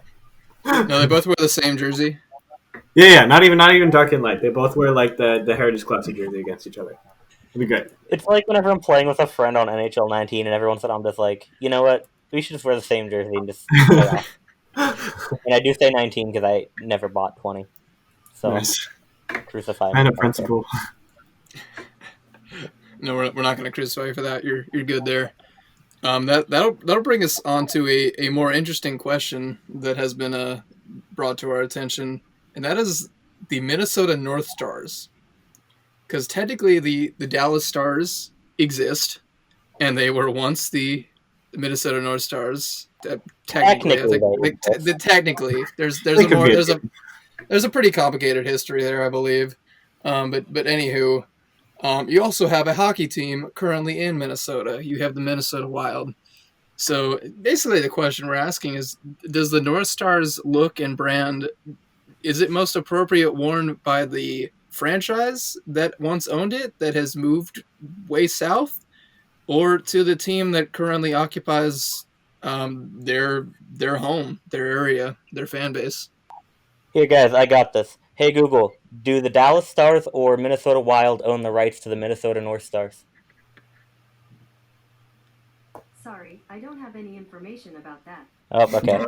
they both wear the same jersey. Yeah. Not even dark and light. They both wear like the Heritage Classic jersey against each other. It'd be great. It's like whenever I'm playing with a friend on NHL 19 and everyone said, I'm just like, you know what? We should just wear the same jersey and just play off. And I do say 19 because I never bought 20. So nice. Crucify me. And a principle. No, we're not going to crucify you for that. You're good there. That'll bring us on to a more interesting question that has been brought to our attention, and that is the Minnesota North Stars. Because technically the Dallas Stars exist, and they were once the Minnesota North Stars. Technically, there's a pretty complicated history there, I believe. But anywho, you also have a hockey team currently in Minnesota. You have the Minnesota Wild. So basically, the question we're asking is: does the North Stars look and brand? Is it most appropriate worn by the franchise that once owned it, that has moved way south, or to the team that currently occupies their home, their area, their fan base? Here, guys, I got this. Hey, Google, do the Dallas Stars or Minnesota Wild own the rights to the Minnesota North Stars? Sorry, I don't have any information about that. Oh, okay.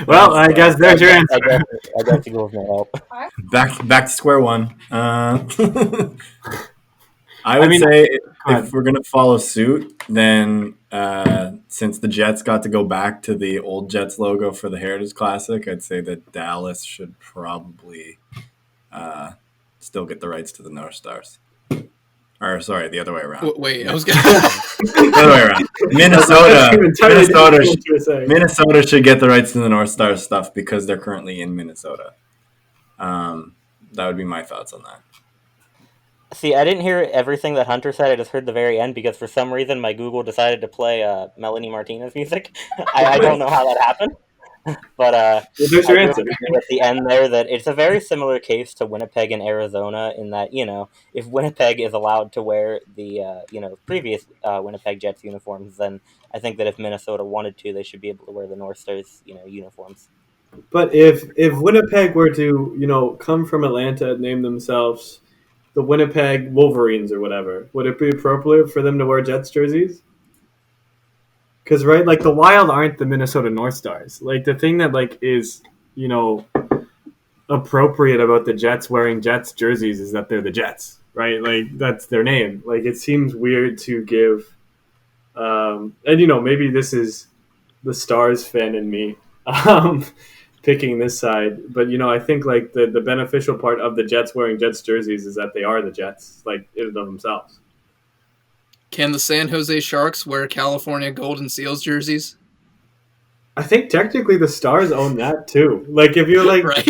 Well, I guess there's your answer. I guess Google's no help. Back to square one. I would say if we're going to follow suit, then since the Jets got to go back to the old Jets logo for the Heritage Classic, I'd say that Dallas should probably still get the rights to the North Stars. Or, sorry, the other way around. Wait, I was going the other way around. Minnesota should get the rights to the North Stars stuff because they're currently in Minnesota. That would be my thoughts on that. See, I didn't hear everything that Hunter said. I just heard the very end because for some reason my Google decided to play Melanie Martinez music. I don't know how that happened. But there's your answer. At the end there that it's a very similar case to Winnipeg and Arizona in that, if Winnipeg is allowed to wear the, previous Winnipeg Jets uniforms, then I think that if Minnesota wanted to, they should be able to wear the North Stars, uniforms. But if Winnipeg were to, come from Atlanta and name themselves the Winnipeg Wolverines or whatever, would it be appropriate for them to wear Jets jerseys? Because, right, like, the Wild aren't the Minnesota North Stars. Like, the thing that, like, is, appropriate about the Jets wearing Jets jerseys is that they're the Jets, right? Like, that's their name. Like, it seems weird to give, and, maybe this is the Stars fan in me picking this side. But, I think, like, the beneficial part of the Jets wearing Jets jerseys is that they are the Jets, like, in and of themselves. Can the San Jose Sharks wear California Golden Seals jerseys? I think technically the Stars own that too. Like if you're like, right?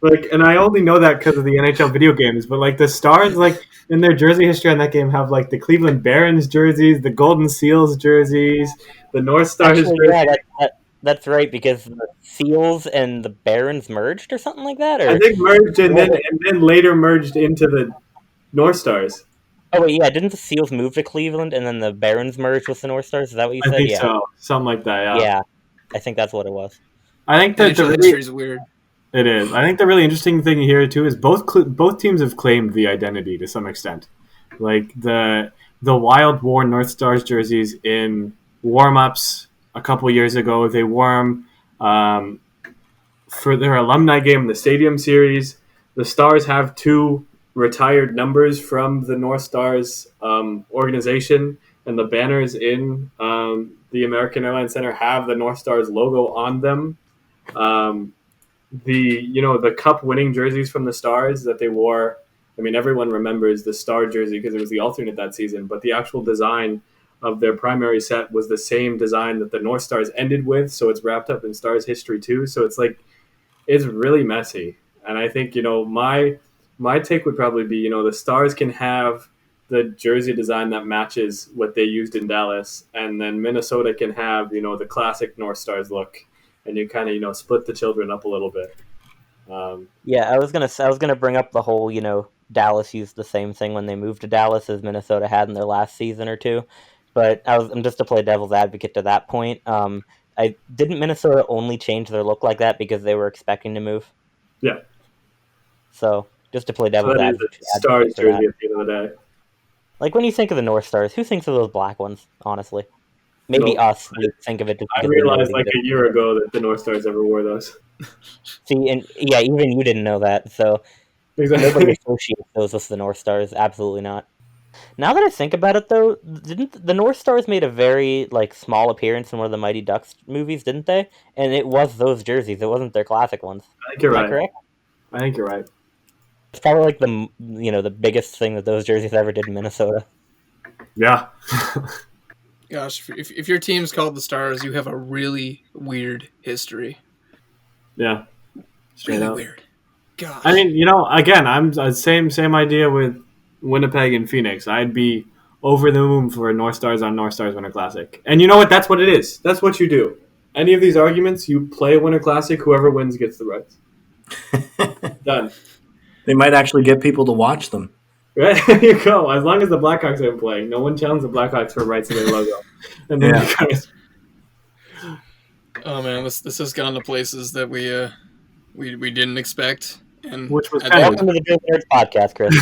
Like, and I only know that because of the NHL video games, but like the Stars, like in their jersey history on that game, have like the Cleveland Barons jerseys, the Golden Seals jerseys, the North Stars jerseys. Yeah, That's right, because the Seals and the Barons merged or something like that? Or I think merged and then later merged into the North Stars. oh wait, yeah, didn't the Seals move to Cleveland and then the Barons merged with the North Stars? Is that what you I said? think Yeah. so. Something like that, yeah. Yeah. I think that's what it was. I think that NHL history is weird. It is. I think the really interesting thing here too is both teams have claimed the identity to some extent. Like the Wild wore North Stars jerseys in warm-ups a couple years ago. They wore them for their alumni game in the Stadium Series. The Stars have 2 retired numbers from the North Stars organization, and the banners in the American Airlines Center have the North Stars logo on them. The cup winning jerseys from the Stars that they wore. I mean, everyone remembers the Star jersey because it was the alternate that season, but the actual design of their primary set was the same design that the North Stars ended with, so it's wrapped up in Stars history too. So it's like, it's really messy. And I think, my take would probably be, the Stars can have the jersey design that matches what they used in Dallas, and then Minnesota can have, the classic North Stars look, and you kind of, split the children up a little bit. Yeah, I was gonna bring up the whole, Dallas used the same thing when they moved to Dallas as Minnesota had in their last season or two, but I'm just to play devil's advocate to that point. I didn't Minnesota only change their look like that because they were expecting to move. Yeah. So just to play devil's that advocate. is a Stars jersey at the end of the day. Like when you think of the North Stars, who thinks of those black ones? Honestly, maybe us. We think of it. I realized like a year ago that the North Stars ever wore those. See, and yeah, even you didn't know that. So Exactly. nobody associates those with the North Stars. Absolutely not. Now that I think about it, though, didn't the North Stars made a very small appearance in one of the Mighty Ducks movies, didn't they? And it was those jerseys. It wasn't their classic ones. I think you're right. Correct? I think you're right. It's probably like the biggest thing that those jerseys ever did in Minnesota. Yeah. Gosh, if your team's called the Stars, you have a really weird history. Yeah. Straight really up. Weird. Gosh. I mean, again, I'm same idea with Winnipeg and Phoenix. I'd be over the moon for a North Stars on North Stars Winter Classic. And you know what? That's what it is. That's what you do. Any of these arguments, you play a Winter Classic, whoever wins gets the rights. Done. They might actually get people to watch them. Right? There you go. As long as the Blackhawks aren't playing, no one challenged the Blackhawks for rights to their logo. And then you guys... Oh man, this has gone to places that we didn't expect. And which was Welcome to the Jersey Nerds podcast, Chris.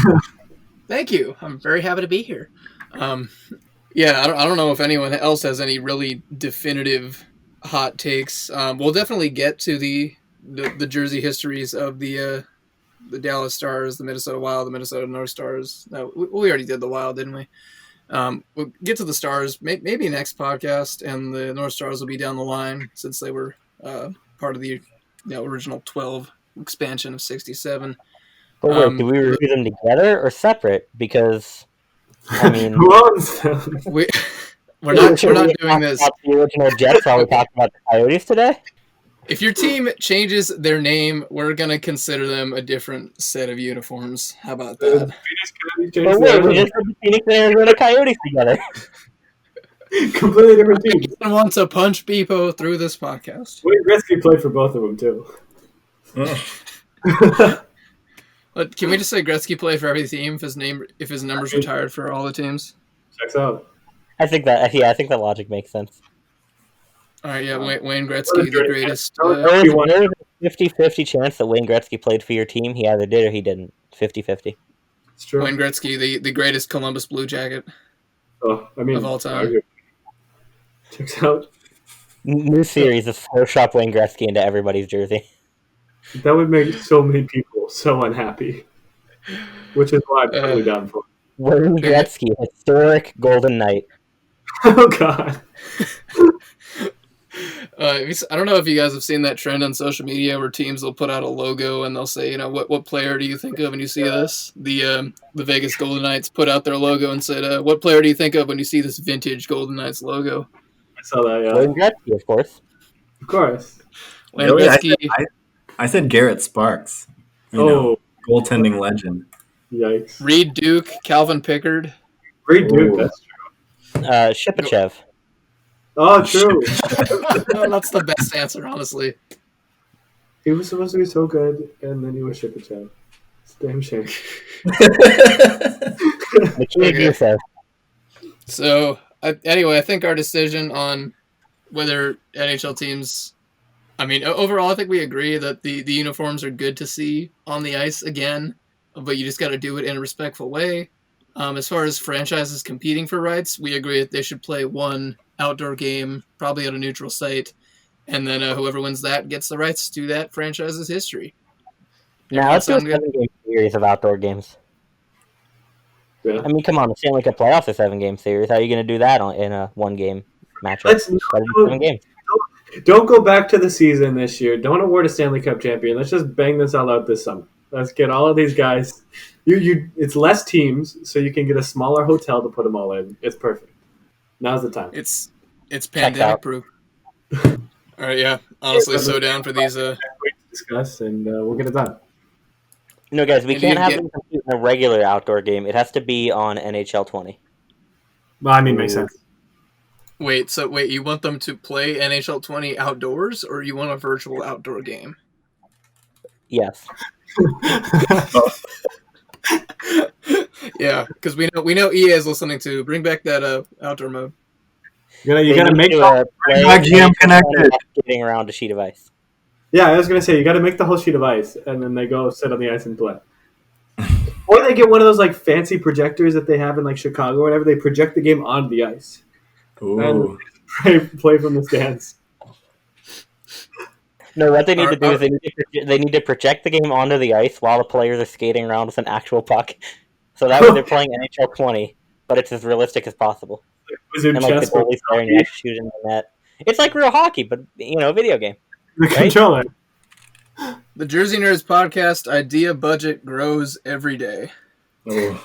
Thank you. I'm very happy to be here. Yeah, I don't know if anyone else has any really definitive hot takes. We'll definitely get to the jersey histories of the Dallas Stars, the Minnesota Wild, the Minnesota North Stars. No, we already did the Wild, didn't we? We'll get to the Stars maybe next podcast, and the North Stars will be down the line since they were part of the original 12 expansion of 67. But wait, do we review them together or separate? Because I mean, who owns them? we're not doing this. The original Jets while we talk about the Coyotes today. If your team changes their name, we're gonna consider them a different set of uniforms. How about that? Oh wait, we just put the Phoenix and Arizona Coyotes together. Completely different teams. I want to punch Bpoe through this podcast. Wayne Gretzky played for both of them too. But can we just say Gretzky played for every team if his number's retired for all the teams? Checks out. I think that logic makes sense. All right, yeah, Wayne Gretzky, the greatest. There was a 50-50 chance that Wayne Gretzky played for your team. He either did or he didn't. 50-50. It's true. Wayne Gretzky, the greatest Columbus Blue Jacket of all time. Checks out. New series of Photoshop Wayne Gretzky into everybody's jersey. That would make so many people so unhappy. Which is why I'm totally down for it. Wayne Gretzky, historic Golden Knight. Oh, God. I don't know if you guys have seen that trend on social media where teams will put out a logo and they'll say, what player do you think of when you see this? The Vegas Golden Knights put out their logo and said, what player do you think of when you see this vintage Golden Knights logo? I saw that, yeah. Wayne Gretzky, of course. Of course. Wayne Gretzky. I said Garrett Sparks. Goaltending legend. Yikes. Reed Duke, Calvin Pickard. Reed Duke, that's true. Shipachev. Oh, true. Well, that's the best answer, honestly. He was supposed to be so good, and then he was shit the chat. It's a damn shame. The key Okay. you said. So, anyway, I think our decision on whether NHL teams, I mean, overall, I think we agree that the uniforms are good to see on the ice again, but you just got to do it in a respectful way. As far as franchises competing for rights, we agree that they should play one outdoor game, probably at a neutral site, and then whoever wins that gets the rights to that franchise's history. Now Everyone let's do a sound good? 7-game series of outdoor games. Yeah. I mean, come on, the Stanley Cup playoffs are 7-game series. How are you going to do that in a 1-game matchup? Let's Gotta do 7 games. don't go back to the season this year. Don't award a Stanley Cup champion. Let's just bang this all out this summer. Let's get all of these guys. It's less teams, so you can get a smaller hotel to put them all in. It's perfect. Now's the time. It's pandemic proof. All right, yeah. Honestly, so down for these. Wait to discuss, and we'll get it done. No, guys, we Maybe can't you have get- them compete in a regular outdoor game. It has to be on NHL 20. Well, I mean, makes sense. Wait, you want them to play NHL 20 outdoors, or you want a virtual outdoor game? Yes. Yeah, because we know EA is listening to. Bring back that outdoor mode. You They gotta need make. to, play My GM NHL 20 connected. without Getting around a sheet of ice. Yeah, I was gonna say you got to make the whole sheet of ice, and then they go sit on the ice and play. Or they get one of those like fancy projectors that they have in like Chicago or whatever. They project the game onto the ice Ooh. and play from the stands. No, what they need Are- to do is they need to project the game onto the ice while the players are skating around with an actual puck. So that way they're playing NHL 20, but it's as realistic as possible. Wizard And like the chess with goalie's there and you actually shoot in the net. It's like real hockey, but video game. the controller. The Jersey Nerds podcast idea budget grows every day. Ooh.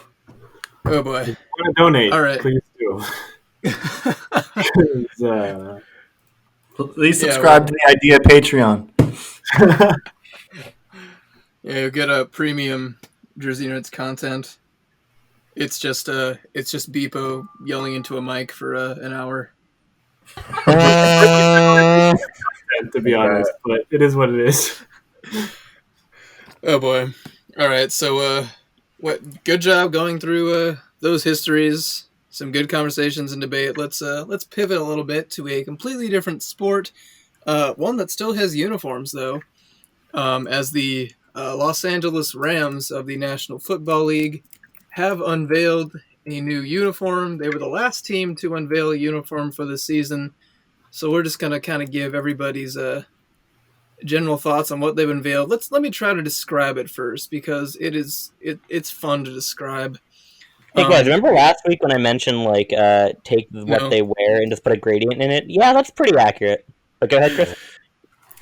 Oh boy. If you want to donate, All right. please do. 'Cause, Please Yeah, subscribe to the Idea Patreon. Yeah, you'll get a premium Jersey Nerds content. It's just Bpoe yelling into a mic for an hour. to be honest, but it is what it is. Oh boy. All right, so good job going through those histories. Some good conversations and debate. Let's pivot a little bit to a completely different sport. One that still has uniforms though. As the Los Angeles Rams of the National Football League have unveiled a new uniform. They were the last team to unveil a uniform for the season. So we're just gonna kind of give everybody's general thoughts on what they've unveiled. Let me try to describe it first because it's fun to describe. Hey guys, remember last week when I mentioned take what No. they wear and just put a gradient in it? Yeah, that's pretty accurate. But go ahead, Chris.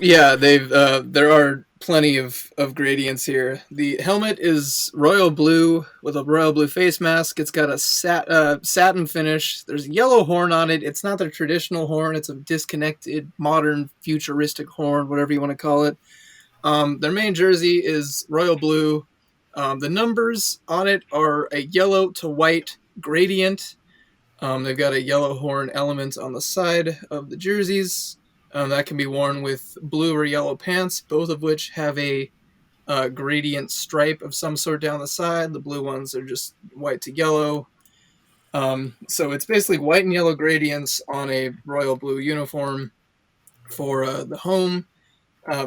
Yeah, there are plenty of gradients here. The helmet is royal blue with a royal blue face mask. It's got a satin finish. There's a yellow horn on it. It's not their traditional horn. It's a disconnected, modern, futuristic horn, whatever you want to call it. Their main jersey is royal blue. The numbers on it are a yellow to white gradient. They've got a yellow horn element on the side of the jerseys. That can be worn with blue or yellow pants, both of which have a gradient stripe of some sort down the side. The blue ones are just white to yellow. So it's basically white and yellow gradients on a royal blue uniform for the home,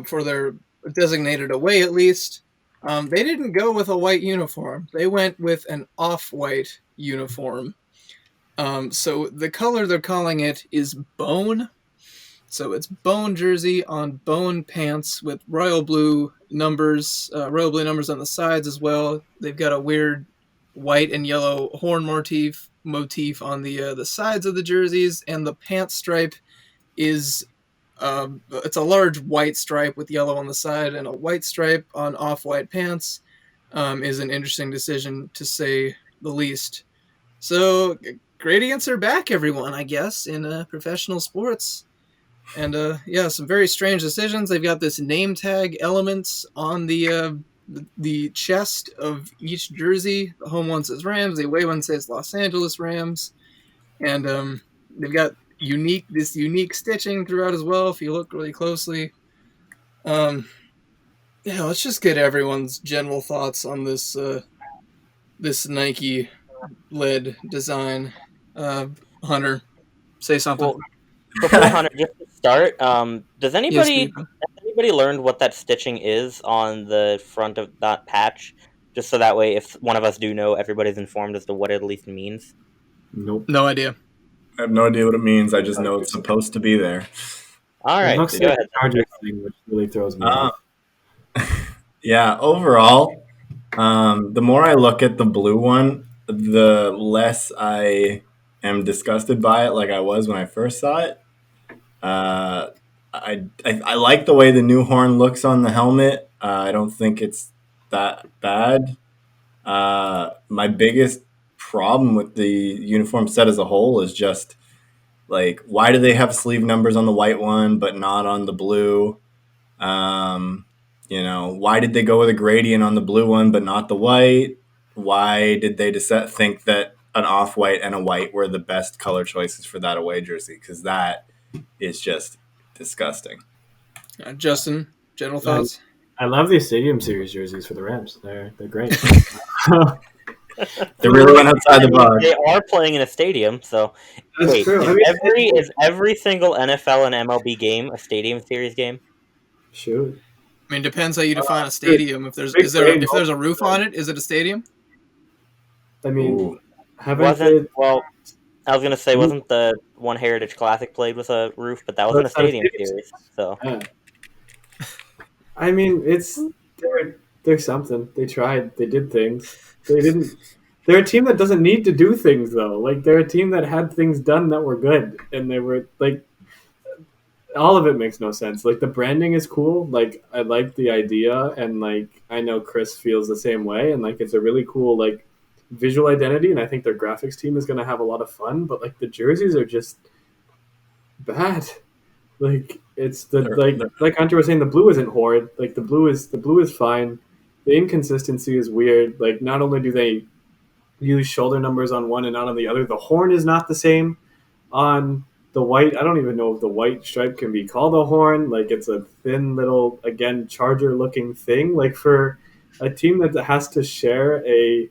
for their designated away at least. They didn't go with a white uniform. They went with an off-white uniform. So the color they're calling it is bone. So it's bone jersey on bone pants with royal blue numbers on the sides as well. They've got a weird white and yellow horn motif on the sides of the jerseys, and the pant stripe is it's a large white stripe with yellow on the side, and a white stripe on off-white pants is an interesting decision to say the least. So gradients are back, everyone, I guess, in professional sports. And some very strange decisions. They've got this name tag elements on the chest of each jersey. The home one says Rams, the away one says Los Angeles Rams, and they've got unique stitching throughout as well. If you look really closely, yeah, let's just get everyone's general thoughts on this this Nike led design. Hunter, say something. Well, before Hunter, just to start, does Yes, anybody Bpoe. learned what that stitching is on the front of that patch? Just so that way, if one of us do know, everybody's informed as to what it at least means. Nope. No idea. I have no idea what it means. I just know it's supposed to be there. All It right, looks go like ahead. the Chargers thing, which really throws me off. Yeah, overall, the more I look at the blue one, the less I am disgusted by it like I was when I first saw it. I like the way the new horn looks on the helmet. I don't think it's that bad. My biggest problem with the uniform set as a whole is just like, why do they have sleeve numbers on the white one but not on the blue? Why did they go with a gradient on the blue one but not the white? Why did they think that an off-white and a white were the best color choices for that away jersey? Because that is just disgusting. Justin, general thoughts? I love these Stadium Series jerseys for the Rams. They're great. They really went outside the box. They are playing in a stadium, so That's wait, true. is every single NFL and MLB game a Stadium Series game? Shoot. I mean, depends how you define a stadium. If there's a roof on it, is it a stadium? I mean, Ooh. Well, I was gonna say, wasn't the one Heritage Classic played with a roof, but that wasn't a Stadium Series. So, yeah. I mean, they're something. They tried. They did things. They didn't. They're a team that doesn't need to do things though. Like they're a team that had things done that were good, and they were like, all of it makes no sense. Like the branding is cool. Like I like the idea, and like I know Chris feels the same way, and like it's a really cool like visual identity, and I think their graphics team is going to have a lot of fun. But like the jerseys are just bad. Like it's like Hunter was saying, the blue isn't horrid. Like the blue is fine. The inconsistency is weird. Like not only do they use shoulder numbers on one and not on the other, the horn is not the same on the white. I don't even know if the white stripe can be called a horn. Like it's a thin little, again, Charger looking thing. Like for a team that has to share a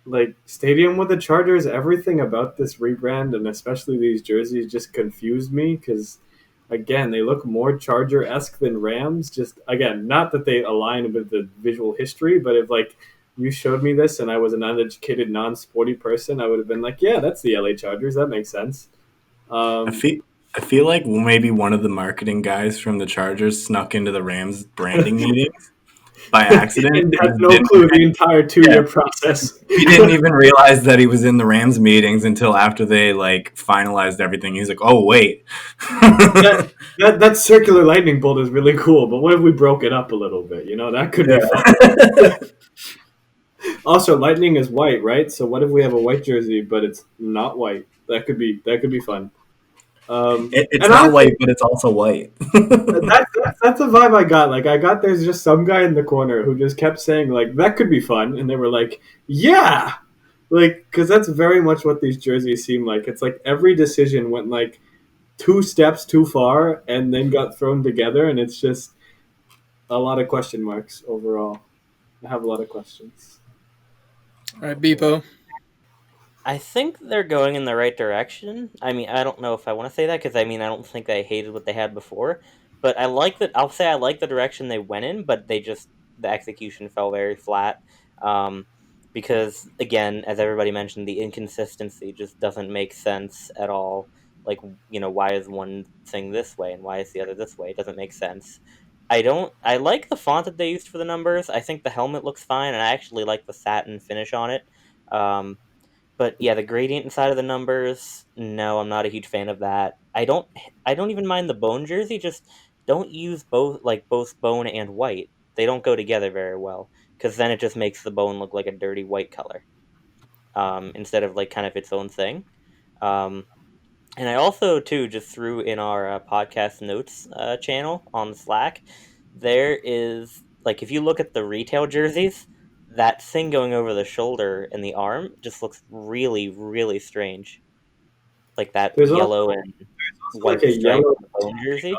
like stadium with the Chargers, everything about this rebrand and especially these jerseys just confused me because again, they look more Charger-esque than Rams. Just again, not that they align with the visual history, but if like you showed me this and I was an uneducated, non-sporty person, I would have been like, yeah, that's the LA Chargers. That makes sense. I feel like maybe one of the marketing guys from the Chargers snuck into the Rams branding meetings by accident. And had no clue the entire 2-year process. He didn't even realize that he was in the Rams meetings until after they like finalized everything. He's like, "Oh wait, that circular lightning bolt is really cool, but what if we broke it up a little bit? You know, that could be fun." Also, lightning is white, right? So what if we have a white jersey, but it's not white? That could be fun. It's not white, but it's also white. That's a vibe I got. Like I got there's just some guy in the corner who just kept saying like that could be fun, and they were like, yeah, like because that's very much what these jerseys seem like. It's like every decision went like 2 steps too far and then got thrown together, and it's just a lot of question marks overall. I have a lot of questions. All right, Bpoe. I think they're going in the right direction. I mean, I don't know if I want to say that because I don't think they hated what they had before, but I like that. I'll say I like the direction they went in, but the execution fell very flat. Because again, as everybody mentioned, the inconsistency just doesn't make sense at all. Like, why is one thing this way and why is the other this way? It doesn't make sense. I like the font that they used for the numbers. I think the helmet looks fine, and I actually like the satin finish on it. But yeah, the gradient inside of the numbers, no, I'm not a huge fan of that. I don't even mind the bone jersey, just don't use both bone and white. They don't go together very well, because then it just makes the bone look like a dirty white color, instead of like kind of its own thing. And I also, too, just threw in our podcast notes channel on Slack, there is, like, if you look at the retail jerseys, that thing going over the shoulder and the arm just looks really, really strange. like that There's yellow and also white like a stripe yellow bone jersey.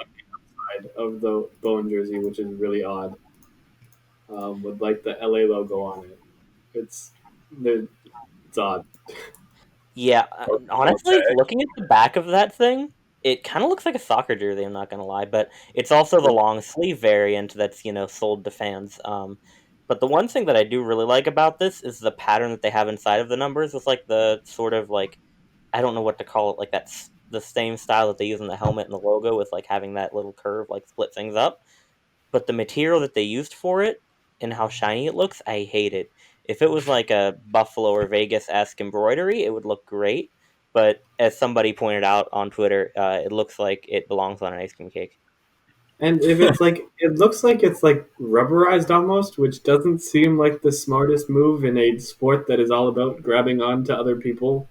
side of the bone jersey, which is really odd, with like the LA logo on it. It's it's odd. Yeah, honestly, Okay. looking at the back of that thing, it kind of looks like a soccer jersey. I'm not gonna lie, but it's also the long sleeve variant that's sold to fans. But the one thing that I do really like about this is the pattern that they have inside of the numbers with like the sort of like I don't know what to call it, like that's the same style that they use in the helmet and the logo with like having that little curve like split things up. But the material that they used for it and how shiny it looks, I hate it. If it was like a Buffalo or Vegas-esque embroidery, it would look great. But as somebody pointed out on Twitter, it looks like it belongs on an ice cream cake. And if it's like, it looks like it's like rubberized almost, which doesn't seem like the smartest move in a sport that is all about grabbing on to other people.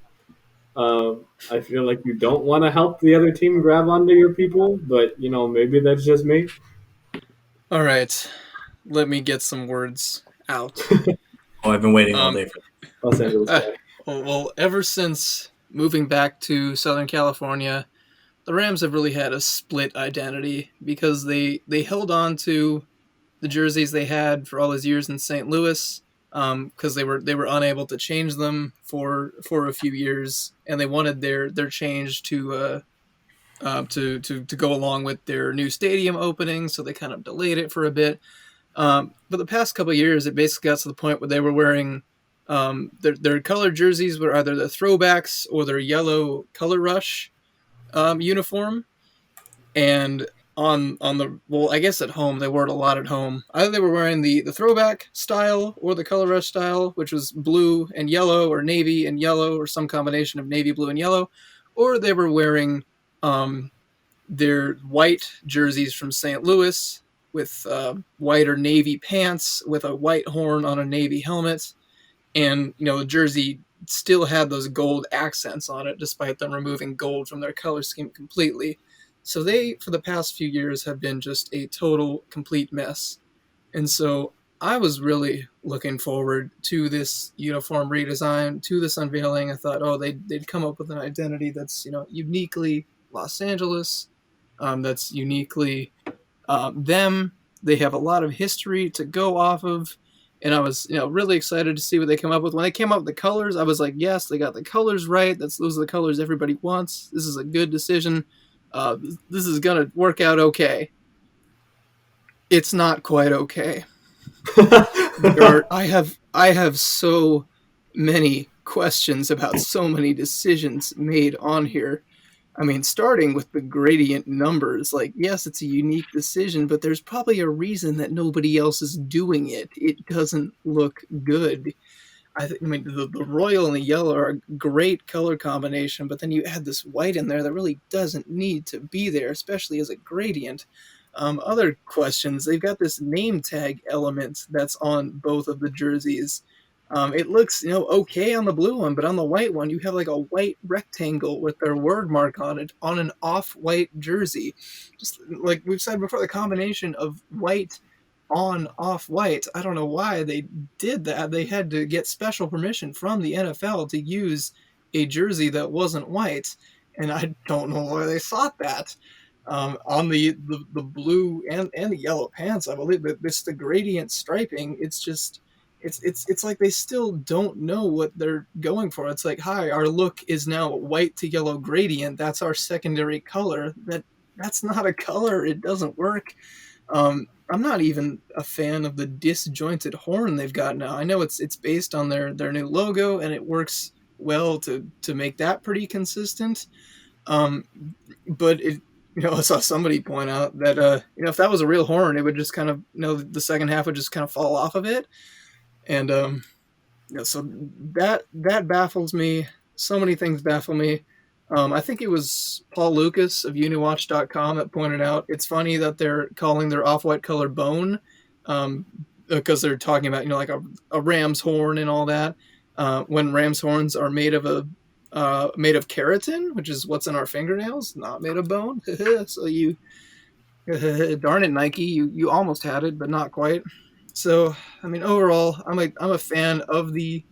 I feel like you don't want to help the other team grab onto your people, but maybe that's just me. All right, let me get some words out. Oh, I've been waiting all day for Los Angeles Uh, guy. well, ever since moving back to Southern California, the Rams have really had a split identity because they held on to the jerseys they had for all those years in St. Louis because they were unable to change them for a few years, and they wanted their change to go along with their new stadium opening, so they kind of delayed it for a bit. But the past couple of years, it basically got to the point where they were wearing their colored jerseys were either the throwbacks or their yellow color rush uniform. And on the I guess at home they wore it a lot at home. Either they were wearing the throwback style or the color rush style, which was blue and yellow or navy and yellow or some combination of navy, blue, and yellow, or they were wearing their white jerseys from St. Louis with white or navy pants with a white horn on a navy helmet, and the jersey still had those gold accents on it despite them removing gold from their color scheme completely. So they, for the past few years, have been just a total, complete mess. And so I was really looking forward to this uniform redesign, to this unveiling. I thought, oh, they'd come up with an identity that's uniquely Los Angeles, that's uniquely them. They have a lot of history to go off of, and I was really excited to see what they come up with. When they came up with the colors, I was like, yes, they got the colors right. Those are the colors everybody wants. This is a good decision. This is gonna work out okay. It's not quite okay. I have so many questions about so many decisions made on here. I mean, starting with the gradient numbers, like, yes, it's a unique decision, but there's probably a reason that nobody else is doing it. It doesn't look good. I mean, the royal and the yellow are a great color combination, but then you add this white in there that really doesn't need to be there, especially as a gradient. Other questions, they've got this name tag element that's on both of the jerseys. It looks, okay on the blue one, but on the white one, you have like a white rectangle with their word mark on it on an off-white jersey. Just like we've said before, the combination of white on off-white, I don't know why they did that. They had to get special permission from the NFL to use a jersey that wasn't white, and I don't know why they sought that. On the blue and the yellow pants, I believe that the gradient striping, it's like they still don't know what they're going for. It's like, hi, our look is now white to yellow gradient. That's our secondary color. That's not a color. It doesn't work. I'm not even a fan of the disjointed horn they've got now. I know it's based on their new logo, and it works well to make that pretty consistent. But I saw somebody point out that if that was a real horn, it would just kind of the second half would just kind of fall off of it, and so that baffles me. So many things baffle me. I think it was Paul Lucas of Uniwatch.com that pointed out it's funny that they're calling their off-white color bone because they're talking about like a ram's horn and all that when ram's horns are made of keratin, which is what's in our fingernails, not made of bone. So you darn it, Nike, you almost had it, but not quite. So I mean, overall, I'm a fan of the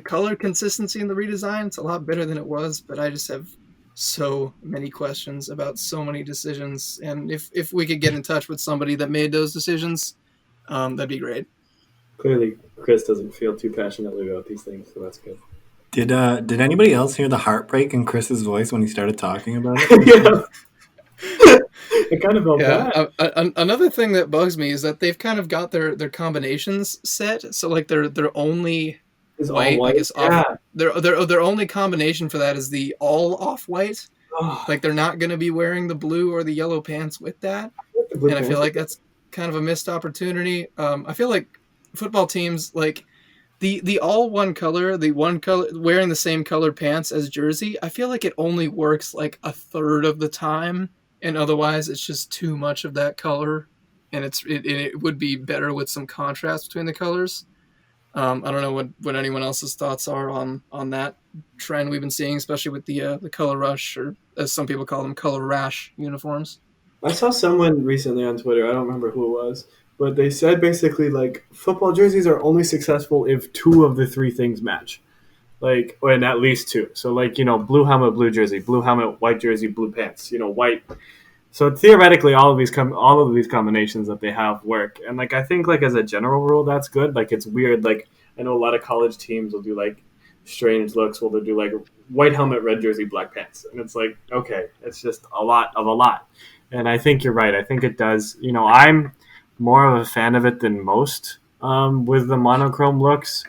color consistency in the redesign. It's a lot better than it was, but I just have so many questions about so many decisions. And if we could get in touch with somebody that made those decisions, that'd be great. Clearly, Chris doesn't feel too passionately about these things, so that's good. Did anybody else hear the heartbreak in Chris's voice when he started talking about it? It kind of felt bad. Another thing that bugs me is that they've kind of got their combinations set. So like their only It's white, all white. I guess, Yeah. their only combination for that is the all off white. Like they're not going to be wearing the blue or the yellow pants with that, and I feel like that's kind of a missed opportunity. I feel like football teams like the all one color, wearing the same color pants as jersey. I feel like it only works like a third of the time, and otherwise it's just too much of that color, and it would be better with some contrast between the colors. I don't know what anyone else's thoughts are on that trend we've been seeing, especially with the color rush, or as some people call them, color rash uniforms. I saw someone recently on Twitter, I don't remember who it was, but they said basically like football jerseys are only successful if two of the three things match. Like, or at least two. So like, blue helmet, blue jersey, blue helmet, white jersey, blue pants, white. So theoretically, all of these combinations that they have work, and like I think like as a general rule, that's good. Like it's weird. Like I know a lot of college teams will do like strange looks. Well, they'll do like white helmet, red jersey, black pants, and it's like okay, it's just a lot of a lot. And I think you're right. I think it does. I'm more of a fan of it than most with the monochrome looks.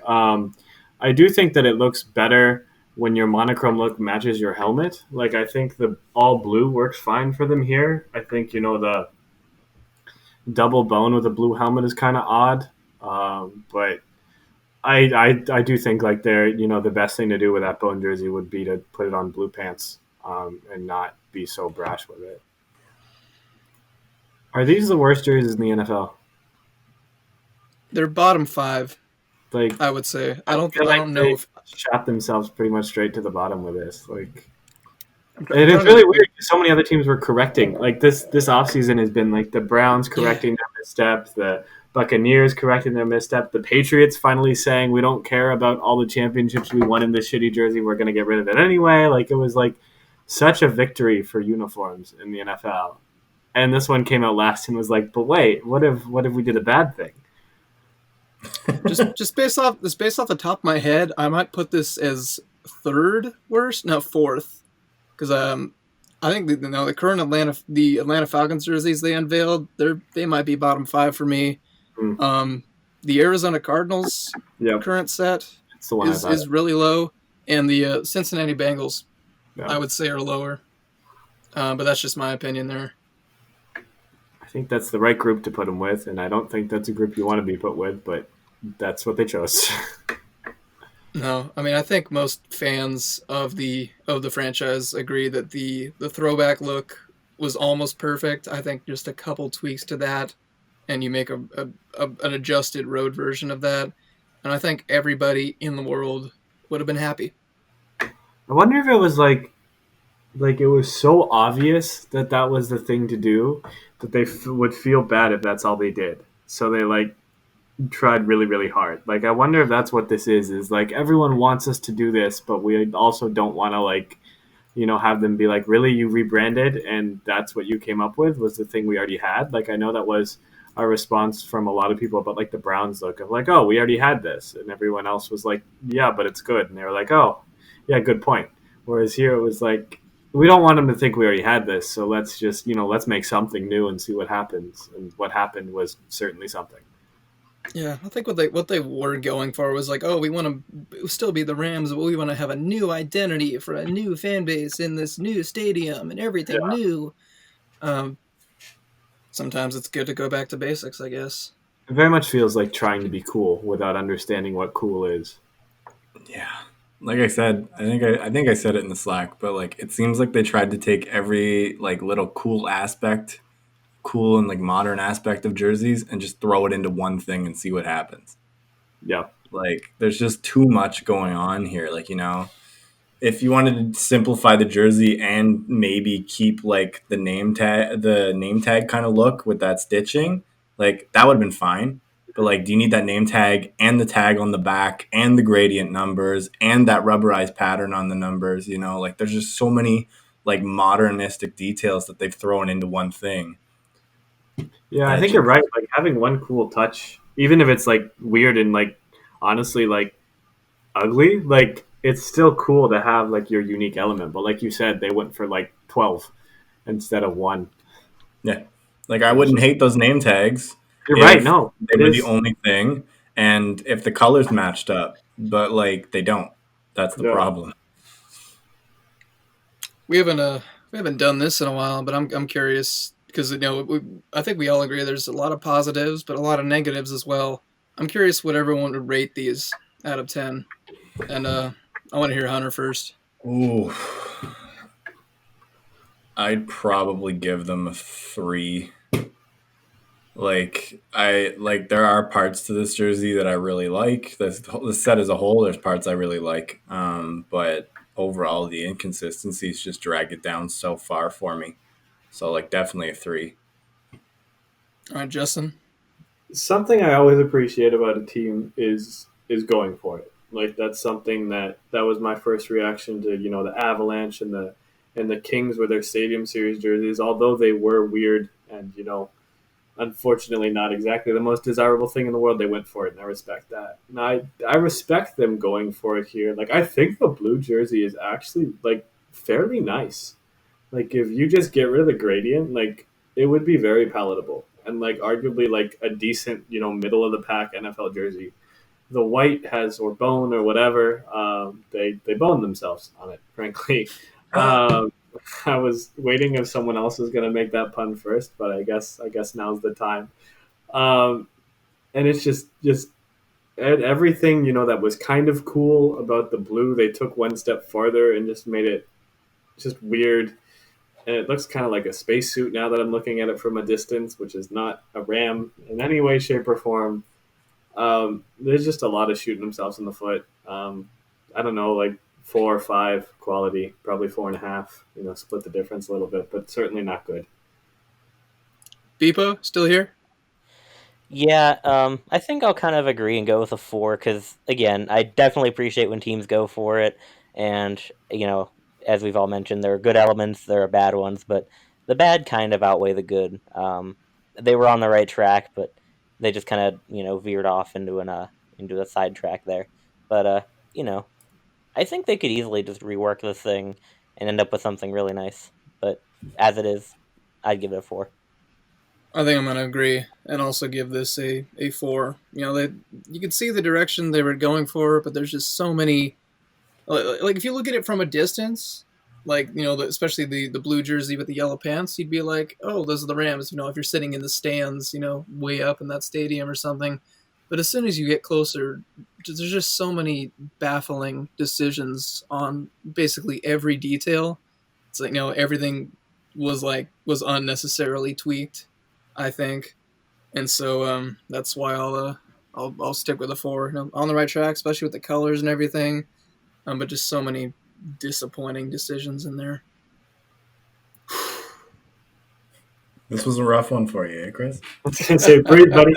I do think that it looks better when your monochrome look matches your helmet. Like I think the all blue works fine for them here. I think the double bone with a blue helmet is kind of odd, but I do think like the best thing to do with that bone jersey would be to put it on blue pants and not be so brash with it. Are these the worst jerseys in the NFL? They're bottom 5. Like I would say. I don't know they if shot themselves pretty much straight to the bottom with this. Like, it is really weird. So many other teams were correcting. Like this offseason has been like the Browns correcting their misstep, the Buccaneers correcting their misstep, the Patriots finally saying we don't care about all the championships we won in this shitty jersey. We're going to get rid of it anyway. Like it was like such a victory for uniforms in the NFL. And this one came out last and was like, but wait, what if we did a bad thing? just based off the top of my head, I might put this as third worst, no, fourth, because I think the current Atlanta Falcons jerseys they unveiled, they might be bottom 5 for me. The Arizona Cardinals current set is really low, and the Cincinnati Bengals I would say are lower, but that's just my opinion there. I think that's the right group to put them with, and I don't think that's a group you want to be put with, but that's what they chose. No, I mean I think most fans of the franchise agree that the throwback look was almost perfect. I think just a couple tweaks to that, and you make an adjusted road version of that, and I think everybody in the world would have been happy. I wonder if it was like it was so obvious that was the thing to do that they would feel bad if that's all they did. So they like tried really, really hard. Like I wonder if that's what this is like everyone wants us to do this, but we also don't want to like, have them be like, really, you rebranded and that's what you came up with was the thing we already had. Like I know that was a response from a lot of people about like the Browns look of like, oh, we already had this. And everyone else was like, yeah, but it's good. And they were like, oh, yeah, good point. Whereas here it was like, we don't want them to think we already had this, so let's just, let's make something new and see what happens. And what happened was certainly something. Yeah, I think what they were going for was like, oh, we want to still be the Rams, but we want to have a new identity for a new fan base in this new stadium and everything new. Sometimes it's good to go back to basics, I guess. It very much feels like trying to be cool without understanding what cool is. Yeah. Like I said, I think I said it in the Slack, but like it seems like they tried to take every like little cool and like modern aspect of jerseys and just throw it into one thing and see what happens. Yeah. Like there's just too much going on here. Like, if you wanted to simplify the jersey and maybe keep like the name tag kind of look with that stitching, like that would have been fine. But like, do you need that name tag and the tag on the back and the gradient numbers and that rubberized pattern on the numbers? Like there's just so many like modernistic details that they've thrown into one thing. Yeah, I think you're right. Like having one cool touch, even if it's like weird and like honestly like ugly, like it's still cool to have like your unique element. But like you said, they went for like 12 instead of one. Yeah, like I wouldn't hate those name tags. You're right. No, they were the only thing, and if the colors matched up, but like they don't. That's the problem. We haven't done this in a while, but I'm curious because I think we all agree there's a lot of positives, but a lot of negatives as well. I'm curious what everyone would rate these out of 10, and I want to hear Hunter first. Ooh, I'd probably give them a 3. Like there are parts to this jersey that I really like. The set as a whole, there's parts I really like, but overall the inconsistencies just drag it down so far for me. So like definitely a 3. All right, Justin. Something I always appreciate about a team is going for it. Like that's something that was my first reaction to the Avalanche and the Kings with their Stadium Series jerseys. Although they were weird and unfortunately not exactly the most desirable thing in the world, they went for it, and I respect that. And I respect them going for it here. Like I think the blue jersey is actually like fairly nice. Like if you just get rid of the gradient, like it would be very palatable and like arguably like a decent middle of the pack NFL jersey. The white has or bone or whatever. They bone themselves on it, frankly. I was waiting if someone else was going to make that pun first, but I guess now's the time. And it's just everything that was kind of cool about the blue. They took one step farther and just made it just weird. And it looks kind of like a spacesuit now that I'm looking at it from a distance, which is not a ram in any way, shape, or form. There's just a lot of shooting themselves in the foot. I don't know, like 4 or 5 quality, probably 4.5. Split the difference a little bit, but certainly not good. Bpoe, still here? Yeah, I think I'll kind of agree and go with a 4 because, again, I definitely appreciate when teams go for it. And, as we've all mentioned, there are good elements, there are bad ones, but the bad kind of outweigh the good. They were on the right track, but they just kind of, veered off into a side track there. But, I think they could easily just rework this thing and end up with something really nice. But as it is, I'd give it a 4. I think I'm going to agree and also give this a 4. You could see the direction they were going for, but there's just so many. Like if you look at it from a distance, like especially the blue jersey with the yellow pants, you'd be like, oh, those are the Rams. If you're sitting in the stands, way up in that stadium or something. But as soon as you get closer, there's just so many baffling decisions on basically every detail. It's like everything was unnecessarily tweaked, I think, and so that's why I'll stick with a 4. On the right track, especially with the colors and everything, but just so many disappointing decisions in there. This was a rough one for you, Chris? I was going to say, breathe, buddy.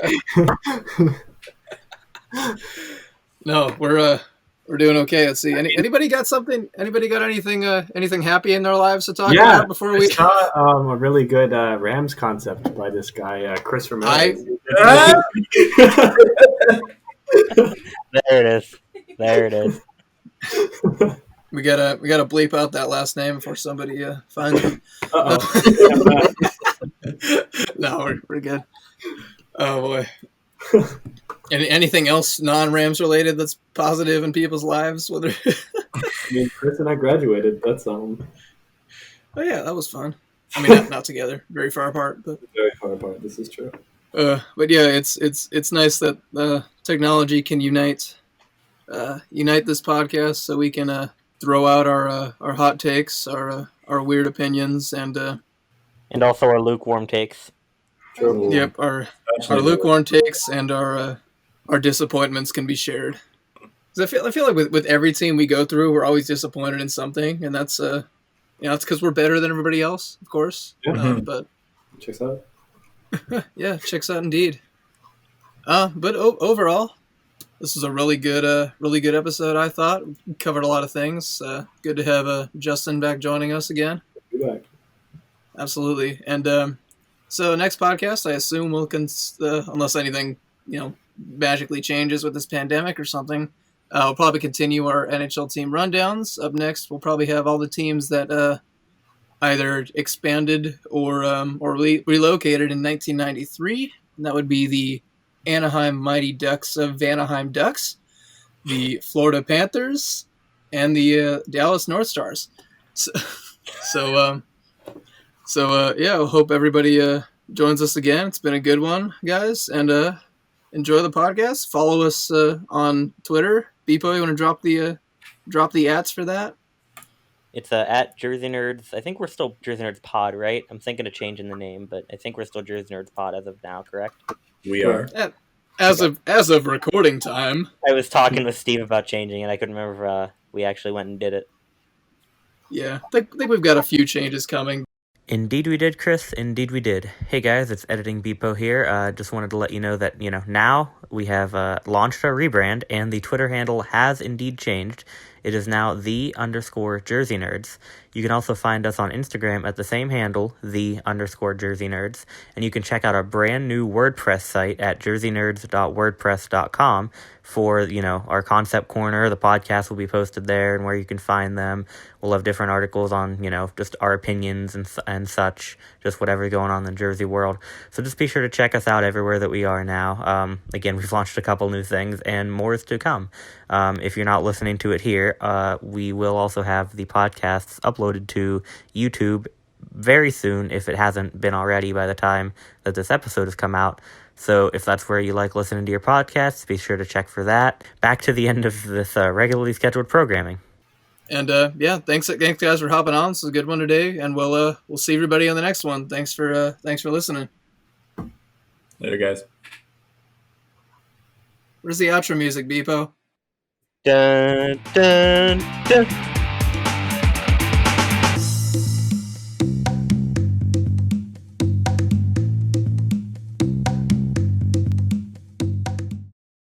No, we're doing okay. Let's see. Anybody got something? Anybody got anything happy in their lives to talk about before we? I saw a really good Rams concept by this guy, Chris Ramirez. There it is. We gotta bleep out that last name before somebody finds it. No, we're good. Oh boy. Anything else non-Rams related that's positive in people's lives? Whether Chris and I graduated. That's Oh yeah, that was fun. I mean, not together, very far apart, but very far apart. This is true. But yeah, it's nice that technology can unite this podcast, so we can throw out our hot takes, our weird opinions, and also our lukewarm takes. True. Yep, our lukewarm takes and our disappointments can be shared. 'Cause I feel like with every team we go through, we're always disappointed in something, and that's it's because we're better than everybody else, of course. Yeah. But checks out. Yeah, checks out indeed. But overall, this was a really good episode. I thought we covered a lot of things. Good to have Justin back joining us again. Good luck. Absolutely. And so next podcast, I assume we'll unless anything magically changes with this pandemic or something, we'll probably continue our NHL team rundowns. Up next, we'll probably have all the teams that either expanded or relocated in 1993. And that would be the Anaheim Mighty Ducks of Anaheim Ducks, the Florida Panthers, and the Dallas North Stars. So I hope everybody joins us again. It's been a good one, guys, and enjoy the podcast. Follow us on Twitter. Bpoe, you want to drop the ats for that? It's at Jersey Nerds. I think we're still Jersey Nerds Pod, right? I'm thinking of changing the name, but I think we're still Jersey Nerds Pod as of now, correct? We are. As of recording time. I was talking with Steve about changing it. I couldn't remember if we actually went and did it. Yeah, I think we've got a few changes coming. Indeed we did, Chris. Indeed we did. Hey guys, it's Editing Bpoe here. Just wanted to let you know that, now we have launched our rebrand, and the Twitter handle has indeed changed. It is now _Jersey Nerds. You can also find us on Instagram at the same handle, _Jersey Nerds. And you can check out our brand new WordPress site at jerseynerds.wordpress.com for, our concept corner. The podcast will be posted there and where you can find them. We'll have different articles on, just our opinions and such, just whatever's going on in the Jersey world. So just be sure to check us out everywhere that we are now. Again, we've launched a couple new things and more is to come. If you're not listening to it here, we will also have the podcasts uploaded to YouTube very soon, if it hasn't been already by the time that this episode has come out. So if that's where you like listening to your podcasts, be sure to check for that. Back to the end of this regularly scheduled programming. And thanks guys for hopping on. This is a good one today, and we'll see everybody on the next one. Thanks for listening. Later, guys. Where's the outro music, Bpoe? Dun, dun, dun.